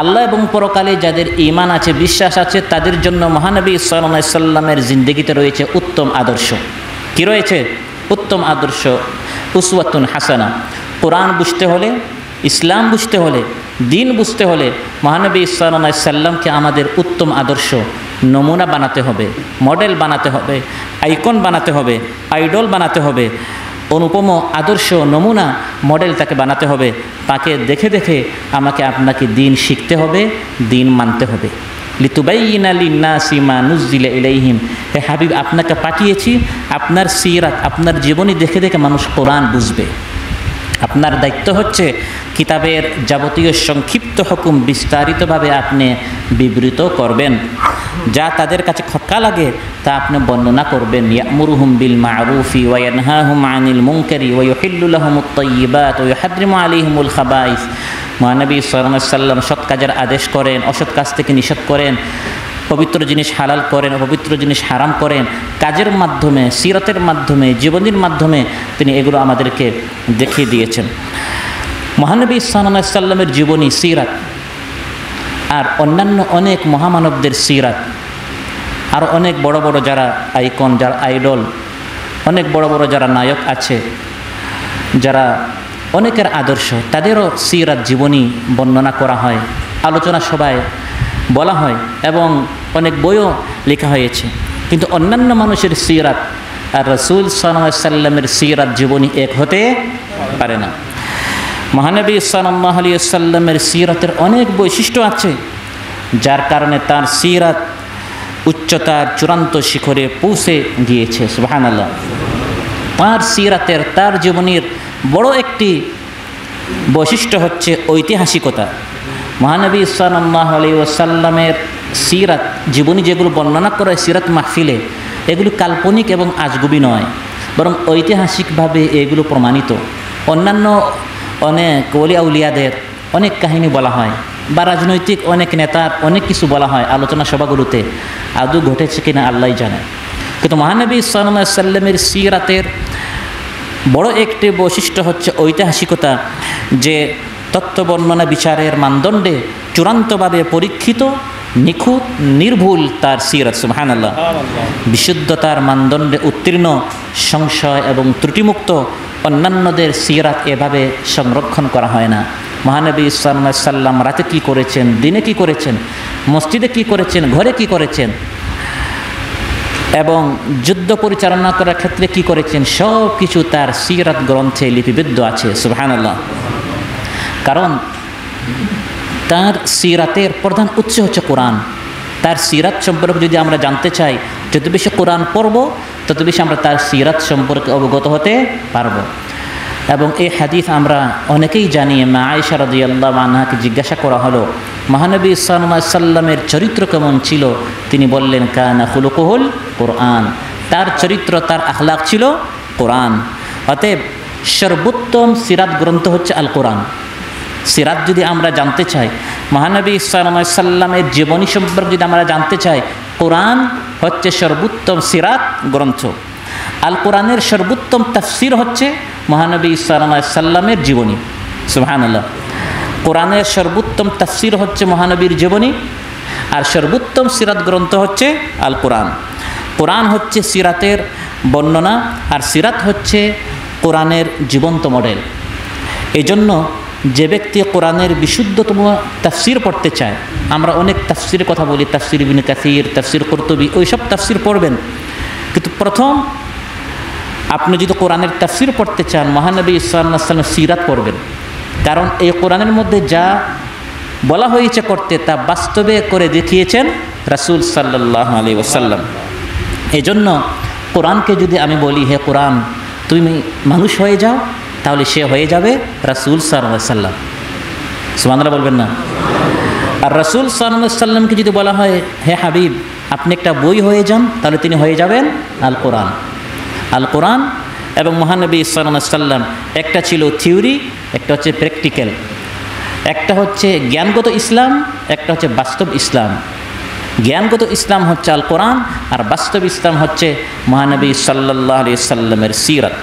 আল্লাহ এবং পরকালে যাদের ঈমান আছে, বিশ্বাস আছে, তাদের জন্য মহানবী সাল্লাল্লাহু আলাইহি সাল্লামের জিন্দেগিতে রয়েছে উত্তম আদর্শ। কি রয়েছে? উত্তম আদর্শ, উসওয়াতুন হাসানা। কোরআন বুঝতে হলে, ইসলাম বুঝতে হলে, দিন বুঝতে হলে মহানবী সাল্লাল্লাহু আলাইহি সাল্লামকে আমাদের উত্তম আদর্শ, নমুনা বানাতে হবে, মডেল বানাতে হবে, আইকন বানাতে হবে, আইডল বানাতে হবে, অনুপম আদর্শ, নমুনা, মডেল তাকে বানাতে হবে। তাকে দেখে দেখে আমাকে আপনাকে দিন শিখতে হবে, দিন মানতে হবে। লিতুবাইয়িনা লিন্নাসি মা নুজ্জিলা ইলাইহিম। হে হাবিব, আপনাকে পাঠিয়েছি, আপনার সিরাত, আপনার জীবনী দেখে দেখে মানুষ কোরআন বুঝবে। আপনার দায়িত্ব হচ্ছে কিতাবের যাবতীয় সংক্ষিপ্ত হুকুম বিস্তারিতভাবে আপনি বিবৃত করবেন। যা তাদের কাছে খটকা লাগে তা আপনি বর্ণনা করবেন। ইয়ামুরুহুম বিল মা'রুফি ওয়া ইয়ানহাহুম আনিল মুনকারি ওয়া ইউহিল্লু লাহুমুত তাইয়্যিবাত ওয়া ইউহাররিমু আলাইহিমুল খাবাইস। মহানবী সাল্লাল্লাহু আলাইহি সাল্লাম সৎ কাজের আদেশ করেন, অসৎ কাজ থেকে নিষেধ করেন, পবিত্র জিনিস হালাল করেন, অপবিত্র জিনিস হারাম করেন। কাজের মাধ্যমে, সিরাতের মাধ্যমে, জীবনীর মাধ্যমে তিনি এগুলো আমাদেরকে দেখিয়ে দিয়েছেন। মহানবী সাল্লাল্লাহু আলাইহি সাল্লামের জীবনী, সিরাত আর অন্যান্য অনেক মহামানবদের সিরাত, আর অনেক বড় বড় যারা আইকন, যারা আইডল, অনেক বড় বড় যারা নায়ক আছে, যারা অনেকের আদর্শ, তাদেরও সিরাত, জীবনী বর্ণনা করা হয়, আলোচনা সভায় বলা হয় এবং অনেক বইও লেখা হয়েছে। কিন্তু অন্যান্য মানুষের সিরাত আর রাসূল সাল্লাল্লাহু আলাইহি সাল্লামের সিরাত, জীবনী এক হতে পারে না। মহানবী সাল্লাল্লাহু আলাইহি সাল্লামের সিরাতের অনেক বৈশিষ্ট্য আছে, যার কারণে তার সিরাত উচ্চতার চূড়ান্ত শিখরে পৌঁছে গিয়েছে। সুবহানাল্লাহ। তার সিরাতের, তার জীবনীর বড় একটি বৈশিষ্ট্য হচ্ছে ঐতিহাসিকতা। মহানবী সাল্লাল্লাহু আলাইহি ওয়াসাল্লামের সিরাত, জীবনী যেগুলো বর্ণনা করে সিরাত মাহফিলে, এগুলো কাল্পনিক এবং আজগুবি নয়, বরং ঐতিহাসিকভাবে এগুলো প্রমাণিত। অন্যান্য অনেক ওলি আউলিয়াদের অনেক কাহিনী বলা হয়, বা রাজনৈতিক অনেক নেতার অনেক কিছু বলা হয় আলোচনা সভাগুলোতে, আদৌ ঘটেছে কিনা আল্লাহই জানে। কিন্তু মহানবী সাল্লাল্লাহু আলাইহি সাল্লামের সিরাতের বড় একটি বৈশিষ্ট্য হচ্ছে ঐতিহাসিকতা, যে তত্ত্ব বর্ণনা বিচারের মানদণ্ডে চূড়ান্তভাবে পরীক্ষিত, নিখুঁত, নির্ভুল তার সিরাত। সুবহানাল্লাহ। বিশুদ্ধতার মানদণ্ডে উত্তীর্ণ, সংশয় এবং ত্রুটিমুক্ত। অন্যান্যদের সিরাত এভাবে সংরক্ষণ করা হয় না। মহানবী সাল্লাল্লাহু আলাইহি সাল্লাম রাতে কী করেছেন, দিনে কী করেছেন, মসজিদে কী করেছেন, ঘরে কী করেছেন, এবং যুদ্ধ পরিচালনা করার ক্ষেত্রে কী করেছেন, সব কিছু তার সিরাত গ্রন্থে লিপিবদ্ধ আছে। সুবহানাল্লাহ। কারণ তার সিরাতের প্রধান উৎস হচ্ছে কোরআন। তার সিরাত সম্পর্কে যদি আমরা জানতে চাই, যত বেশি কোরআন পড়ব তত বেশি আমরা তার সিরাত সম্পর্কে অবগত হতে পারব। এবং এই হাদিস আমরা অনেকেই জানি। মা আয়েশা রাদিয়াল্লাহু আনহাকে জিজ্ঞাসা করা হলো, মহানবী সাল্লাল্লাহু আলাইহি সাল্লামের চরিত্র কেমন ছিল? তিনি বললেন, কানা খুলুকুহুল কোরআন। তার চরিত্র, তার আখলাক ছিল কোরআন। অতএব সর্বোত্তম সিরাত গ্রন্থ হচ্ছে আল কোরআন। সিরাত যদি আমরা জানতে চাই, মহানবী সাল্লাল্লাহু আলাইহি সাল্লামের জীবনী সম্পর্কে যদি আমরা জানতে চাই, কোরআন হচ্ছে সর্বোত্তম সিরাত গ্রন্থ। আল কোরআনের সর্বোত্তম তাফসির হচ্ছে মহানবী সাল্লাল্লাহু আলাইহি সাল্লামের জীবনী। সুবহানাল্লাহ। কোরআনের সর্বোত্তম তাফসির হচ্ছে মহানবীর জীবনী, আর সর্বোত্তম সিরাত গ্রন্থ হচ্ছে আল কোরআন। কোরআন হচ্ছে সিরাতের বর্ণনা, আর সিরাত হচ্ছে কোরআনের জীবন্ত মডেল। এই জন্য যে ব্যক্তি কোরআনের বিশুদ্ধতম তাফসির পড়তে চায়, আমরা অনেক তাফসিরের কথা বলি, তাফসির ইবনে কাসির, তাফসির কুরতুবী, ওইসব তাফসির পড়বেন। কিন্তু প্রথম আপনি যদি কোরআনের তাফসির পড়তে চান, মহানবী সাল্লাল্লাহু আলাইহি ওয়াসাল্লামের সিরাত পড়বেন। কারণ এই কোরআনের মধ্যে যা বলা হয়েছে করতে, তা বাস্তবে করে দেখিয়েছেন রাসূল সাল্লাল্লাহু আলাইহি ওয়াসাল্লাম। এই জন্য কোরআনকে যদি আমি বলি, হে কোরআন তুমি মানুষ হয়ে যাও, তাহলে সে হয়ে যাবে রাসূল সাল্লাল্লাহু আলাইহি ওয়াসাল্লাম। সুবহানাল্লাহ বলবেন না? আর রাসূল সাল্লাল্লাহু আলাইহি ওয়াসাল্লামকে যদি বলা হয়, হে হাবিব আপনি একটা বই হয়ে যান, তাহলে তিনি হয়ে যাবেন আল কোরআন। আল কোরআন এবং মহানবী সাল্লাল্লাহু আলাইহি সাল্লাম একটা ছিল থিওরি, একটা হচ্ছে প্র্যাকটিক্যাল, একটা হচ্ছে জ্ঞানগত ইসলাম, একটা হচ্ছে বাস্তব ইসলাম। জ্ঞানগত ইসলাম হচ্ছে আল কোরআন, আর বাস্তব ইসলাম হচ্ছে মহানবী সাল্লাল্লাহু আলাইহি সাল্লামের সিরাত।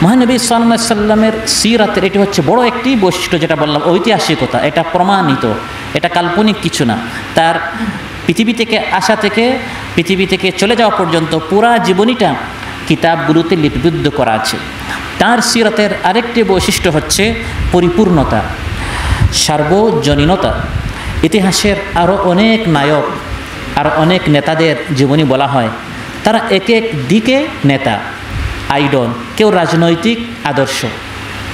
মহানবী সাল্লাল্লাহু আলাইহি সাল্লামের সিরাতের এটি হচ্ছে বড় একটি বৈশিষ্ট্য, যেটা বললাম ঐতিহাসিকতা, এটা প্রমাণিত, এটা কাল্পনিক কিছু না। তার পৃথিবী থেকে আসা থেকে পৃথিবী থেকে চলে যাওয়া পর্যন্ত পুরা জীবনীটা কিতাবগুলোতে লিপিবদ্ধ করা আছে। তার সিরাতের আরেকটি বৈশিষ্ট্য হচ্ছে পরিপূর্ণতা, সার্বজনীনতা। ইতিহাসের আরও অনেক নায়ক, আর অনেক নেতাদের জীবনী বলা হয়, তারা এক এক দিকে নেতা, আইডল। কেউ রাজনৈতিক আদর্শ,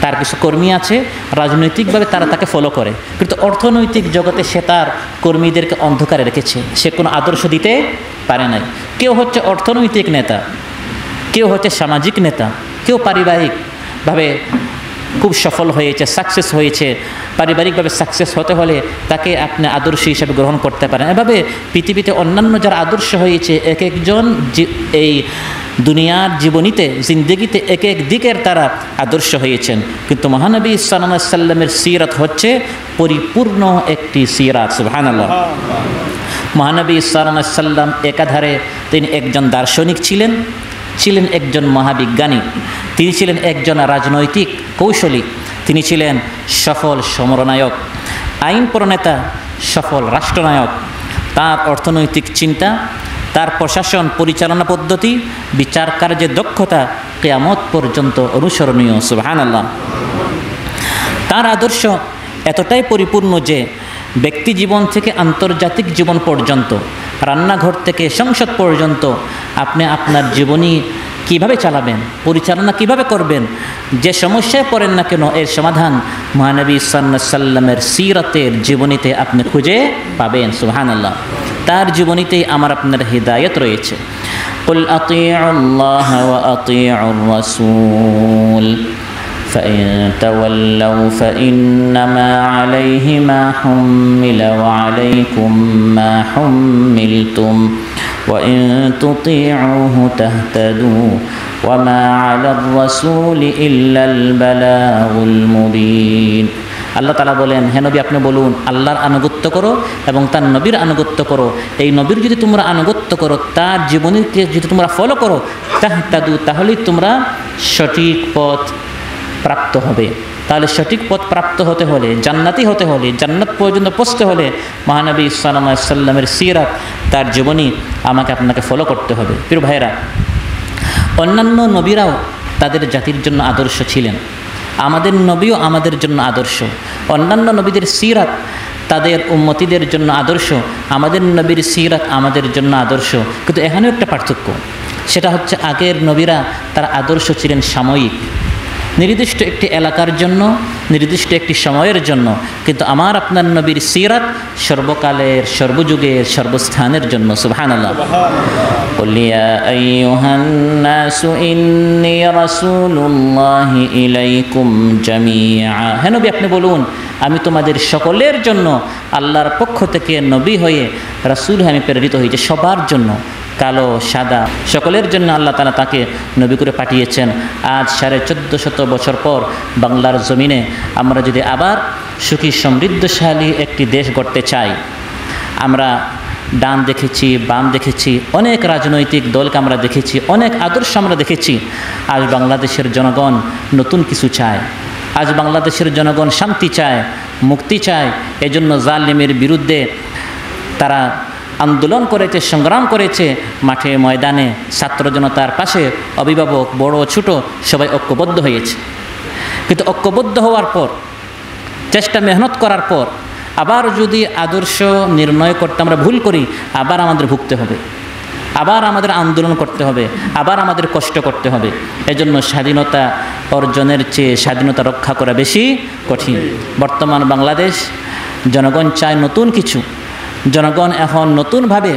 তার কিছু কর্মী আছে, রাজনৈতিকভাবে তারা তাকে ফলো করে, কিন্তু অর্থনৈতিক জগতে সে তার কর্মীদেরকে অন্ধকারে রেখেছে, সে কোনো আদর্শ দিতে পারে নাই। কেউ হচ্ছে অর্থনৈতিক নেতা, কেউ হচ্ছে সামাজিক নেতা, কেউ পারিবারিকভাবে খুব সফল হয়েছে, সাকসেস হয়েছে। পারিবারিকভাবে সাকসেস হতে হলে তাকে আপনি আদর্শ হিসাবে গ্রহণ করতে পারেন। এভাবে পৃথিবীতে অন্যান্য যারা আদর্শ হয়েছে, এক একজন এই দুনিয়ার জীবনীতে, জিন্দগিতে এক এক দিকের তারা আদর্শ হয়েছেন। কিন্তু মহানবী সাল্লাল্লাহু আলাইহি সাল্লামের সিরাত হচ্ছে পরিপূর্ণ একটি সিরাত। সুবহানাল্লাহ। মহানবী সাল্লাল্লাহু আলাইহি সাল্লাম একাধারে তিনি একজন দার্শনিক ছিলেন, ছিলেন একজন মহাবিজ্ঞানী, তিনি ছিলেন একজন রাজনৈতিক কৌশলী, তিনি ছিলেন সফল সমরনায়ক, আইন প্রণেতা, সফল রাষ্ট্রনায়ক। তার অর্থনৈতিক চিন্তা, তার প্রশাসন পরিচালনা পদ্ধতি, বিচার কার্যের দক্ষতা কিয়ামত পর্যন্ত অনুসরণীয়। সুবহানাল্লাহ। তার আদর্শ এতটাই পরিপূর্ণ যে ব্যক্তি জীবন থেকে আন্তর্জাতিক জীবন পর্যন্ত, রান্নাঘর থেকে সংসদ পর্যন্ত আপনি আপনার জীবনী কিভাবে চালাবেন, পরিচালনা কিভাবে করবেন, যে সমস্যায় পড়েন না কেন এর সমাধান মহানবী সাল্লাল্লাহু আলাইহি সাল্লামের সিরাতের জীবনীতে আপনি খুঁজে পাবেন। সুবহানাল্লাহ। তার জীবনীতেই আমার আপনার হিদায়াত রয়েছে। কুল আতিউল্লাহ ওয়া আতিউর রাসূল فإن تولوا فإنما عليه ما حمل وعليكم ما حملتم وإن تطيعوه تهتدوا وما على الرسول إلا البلاغ المبين। আল্লাহ তাআলা বলেন, হে নবী আপনি বলুন, আল্লাহর আনুগত্য করো এবং তার নবীর আনুগত্য করো। এই নবীর যদি তোমরা আনুগত্য করো, তার জীবনীকে যদি তোমরা ফলো করো, তাহতাদু, তাহলেই তোমরা সঠিক পথ প্রাপ্ত হবে। তাহলে সঠিক পথ প্রাপ্ত হতে হলে, জান্নাতি হতে হলে, জান্নাত পর্যন্ত পৌঁছতে হলে মহানবী সাল্লাল্লাহু আলাইহি সাল্লামের সিরাত, তার জীবনী আমাকে আপনাকে ফলো করতে হবে। প্রিয় ভাইয়েরা, অন্যান্য নবীরাও তাদের জাতির জন্য আদর্শ ছিলেন, আমাদের নবীও আমাদের জন্য আদর্শ। অন্যান্য নবীদের সিরাত তাদের উম্মতিদের জন্য আদর্শ, আমাদের নবীর সিরাত আমাদের জন্য আদর্শ। কিন্তু এখানেও একটা পার্থক্য, সেটা হচ্ছে আগের নবীরা তার আদর্শ ছিলেন সাময়িক, নির্দিষ্ট একটি এলাকার জন্য, নির্দিষ্ট একটি সময়ের জন্য। কিন্তু আমার আপনার নবীর সিরাত সর্বকালের, সর্বযুগের, সর্বস্থানের জন্য। সুবহানাল্লাহ। কুল ইয়া আইয়ুহান নাসু ইন্নী রাসূলুল্লাহি ইলাইকুম জামিআ। হে নবী আপনি বলুন, আমি তোমাদের সকলের জন্য আল্লাহর পক্ষ থেকে নবী হয়ে, রাসূল হয়ে আমি প্রেরিত হয়েছি, সবার জন্য, কালো সাদা সকলের জন্য আল্লাহ তাআলা তাকে নবী করে পাঠিয়েছেন। আজ 1450 বছর পর বাংলার জমিনে আমরা যদি আবার সুখী সমৃদ্ধশালী একটি দেশ গড়তে চাই, আমরা ডান দেখেছি, বাম দেখেছি, অনেক রাজনৈতিক দলকে আমরা দেখেছি, অনেক আদর্শ আমরা দেখেছি। আজ বাংলাদেশের জনগণ নতুন কিছু চায়, আজ বাংলাদেশের জনগণ শান্তি চায়, মুক্তি চায়। এজন্য জালিমের বিরুদ্ধে তারা আন্দোলন করেছে, সংগ্রাম করেছে, মাঠে ময়দানে ছাত্র জনতার পাশে অভিভাবক বড় ছোট সবাই ঐক্যবদ্ধ হয়েছে। কিন্তু ঐক্যবদ্ধ হওয়ার পর, চেষ্টা মেহনত করার পর আবার যদি আদর্শ নির্ণয় করতে আমরা ভুল করি, আবার আমাদের ভুগতে হবে, আবার আমাদের আন্দোলন করতে হবে, আবার আমাদের কষ্ট করতে হবে। এজন্য স্বাধীনতা অর্জনের চেয়ে স্বাধীনতা রক্ষা করা বেশি কঠিন। বর্তমান বাংলাদেশ জনগণ চায় নতুন কিছু, জনগণ এখন নতুনভাবে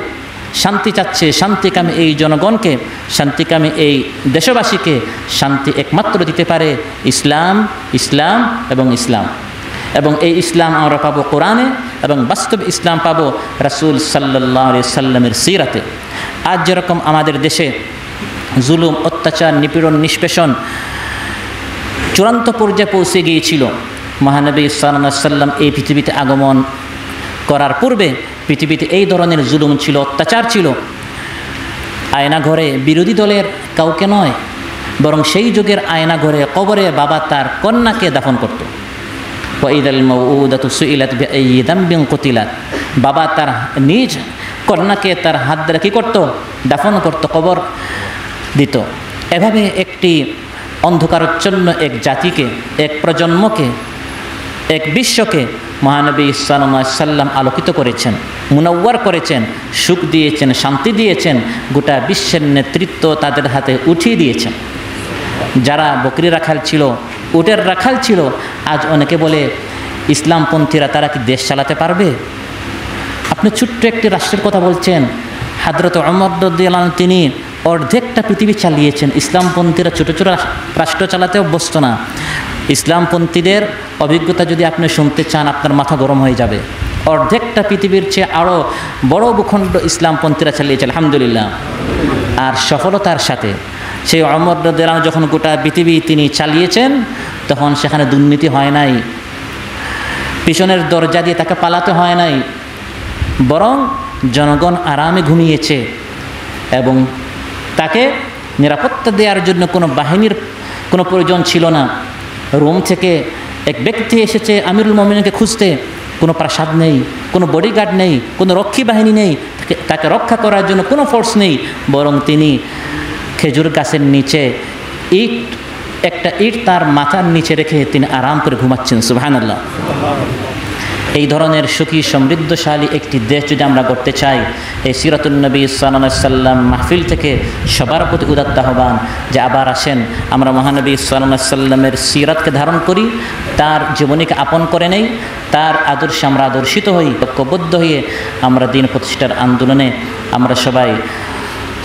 শান্তি চাচ্ছে। শান্তিকামী এই জনগণকে, শান্তিকামী এই দেশবাসীকে শান্তি একমাত্র দিতে পারে ইসলাম, ইসলাম এবং ইসলাম। এবং এই ইসলাম আমরা পাবো কোরআনে, এবং বাস্তব ইসলাম পাবো রাসূল সাল্লাল্লাহু আলাইহি সাল্লামের সিরাতে। আজ যেরকম আমাদের দেশে জুলুম, অত্যাচার, নিপীড়ন, নিষ্পেষণ চূড়ান্ত পর্যায়ে পৌঁছে গিয়েছিল। মহানবী সাল্লাল্লাহু আলাইহি সাল্লাম এই পৃথিবীতে আগমন করার পূর্বে পৃথিবীতে এই ধরনের জুলুম ছিল, অত্যাচার ছিল। আয়নাঘরে বিরোধী দলের কাউকে নয়, বরং সেই যুগের আয়নাঘরে কবরে বাবা তার কন্যাকে দাফন করত। ওয়াইদাল মাউউদাতু সুইলাত বিআইয়ি যামবিন কুতিলাত, বাবা তার নিজ কন্যাকে তার হাত দ্বারা কী করত? দাফন করত, কবর দিত। এভাবে একটি অন্ধকারাচ্ছন্ন এক জাতিকে, এক প্রজন্মকে, এক বিশ্বকে মহানবী সাল্লাল্লাহু আলাইহি সাল্লাম আলোকিত করেছেন, মুনাওয়ার করেছেন, সুখ দিয়েছেন, শান্তি দিয়েছেন, গোটা বিশ্বের নেতৃত্ব তাদের হাতে উঠিয়ে দিয়েছেন। যারা বকরি রাখাল ছিল, উটের রাখাল ছিল, আজ অনেকে বলে ইসলামপন্থীরা তারা কি দেশ চালাতে পারবে? আপনি ছোট্ট একটি রাষ্ট্রের কথা বলছেন। হযরত ওমর রাদিয়াল্লাহু আনহু তিনি অর্ধেকটা পৃথিবী চালিয়েছেন। ইসলামপন্থীরা ছোটো ছোটো রাষ্ট্র চালাতে অভ্যস্ত না। ইসলামপন্থীদের অভিজ্ঞতা যদি আপনি শুনতে চান, আপনার মাথা গরম হয়ে যাবে। অর্ধেকটা পৃথিবীর চেয়ে আরও বড় ভূখণ্ড ইসলামপন্থীরা চালিয়েছে, আলহামদুলিল্লাহ। আর সফলতার সাথে। সেই ওমর রাদিয়াল্লাহু আনহু যখন গোটা পৃথিবী তিনি চালিয়েছেন, তখন সেখানে দুর্নীতি হয় নাই, পিছনের দরজা দিয়ে তাকে পালাতে হয় নাই, বরং জনগণ আরামে ঘুমিয়েছে এবং তাকে নিরাপত্তা দেওয়ার জন্য কোনো বাহিনীর কোনো প্রয়োজন ছিল না। রোম থেকে এক ব্যক্তি এসেছে আমিরুল মুমিনিনকে খুঁজতে, কোনো প্রাসাদ নেই, কোনো বডিগার্ড নেই, কোনো রক্ষী বাহিনী নেই, তাকে রক্ষা করার জন্য কোনো ফোর্স নেই, বরং তিনি খেজুর গাছের নিচে একটা ইট তার মাথার নিচে রেখে তিনি আরাম করে ঘুমাচ্ছেন। সুবহানাল্লাহ। এই ধরনের সুখী সমৃদ্ধশালী একটি দেশ যদি আমরা করতে চাই, এই সিরাতুন নবী সাল্লাল্লাহু আলাইহি সাল্লাম মাহফিল থেকে সবার প্রতি উদাত্ত আহ্বান যে আবার আসেন, আমরা মহানবী সাল্লাল্লাহু আলাইহি সাল্লামের সিরাতকে ধারণ করি, তার জীবনীকে আপন করে নেই, তার আদর্শে আমরা আদর্শিত হই, ঐক্যবদ্ধ হয়ে আমরা দিন প্রতিষ্ঠার আন্দোলনে আমরা সবাই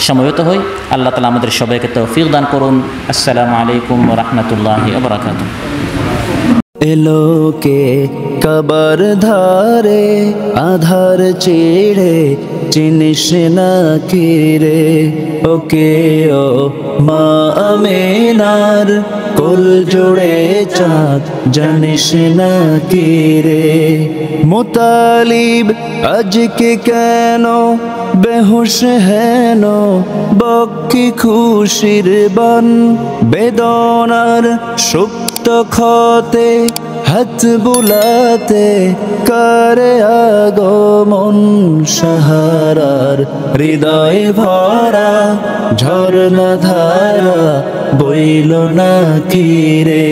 সমবেত হই। আল্লাহ তাআলা আমাদের সবাইকে তৌফিক দান করুন। আসসালামু আলাইকুম ওয়া রাহমাতুল্লাহি ওয়া বারাকাতুহু। এলোকে কবর ধারে আধার চেড়ে চিনিস না কি রে, ওকে ও মা আমিনার কোল জোড়ে চাঁদ জানিস না কি রে। মুতালিব আজকে কেন বেহুশ হেন, বক্কি খুশির বান বেদনার সুপ্ত ক্ষতে হাত বুলাতে করে আগমন সাহারার হৃদয় ভরা ঝর্ণা ধারা বইল না কি রে।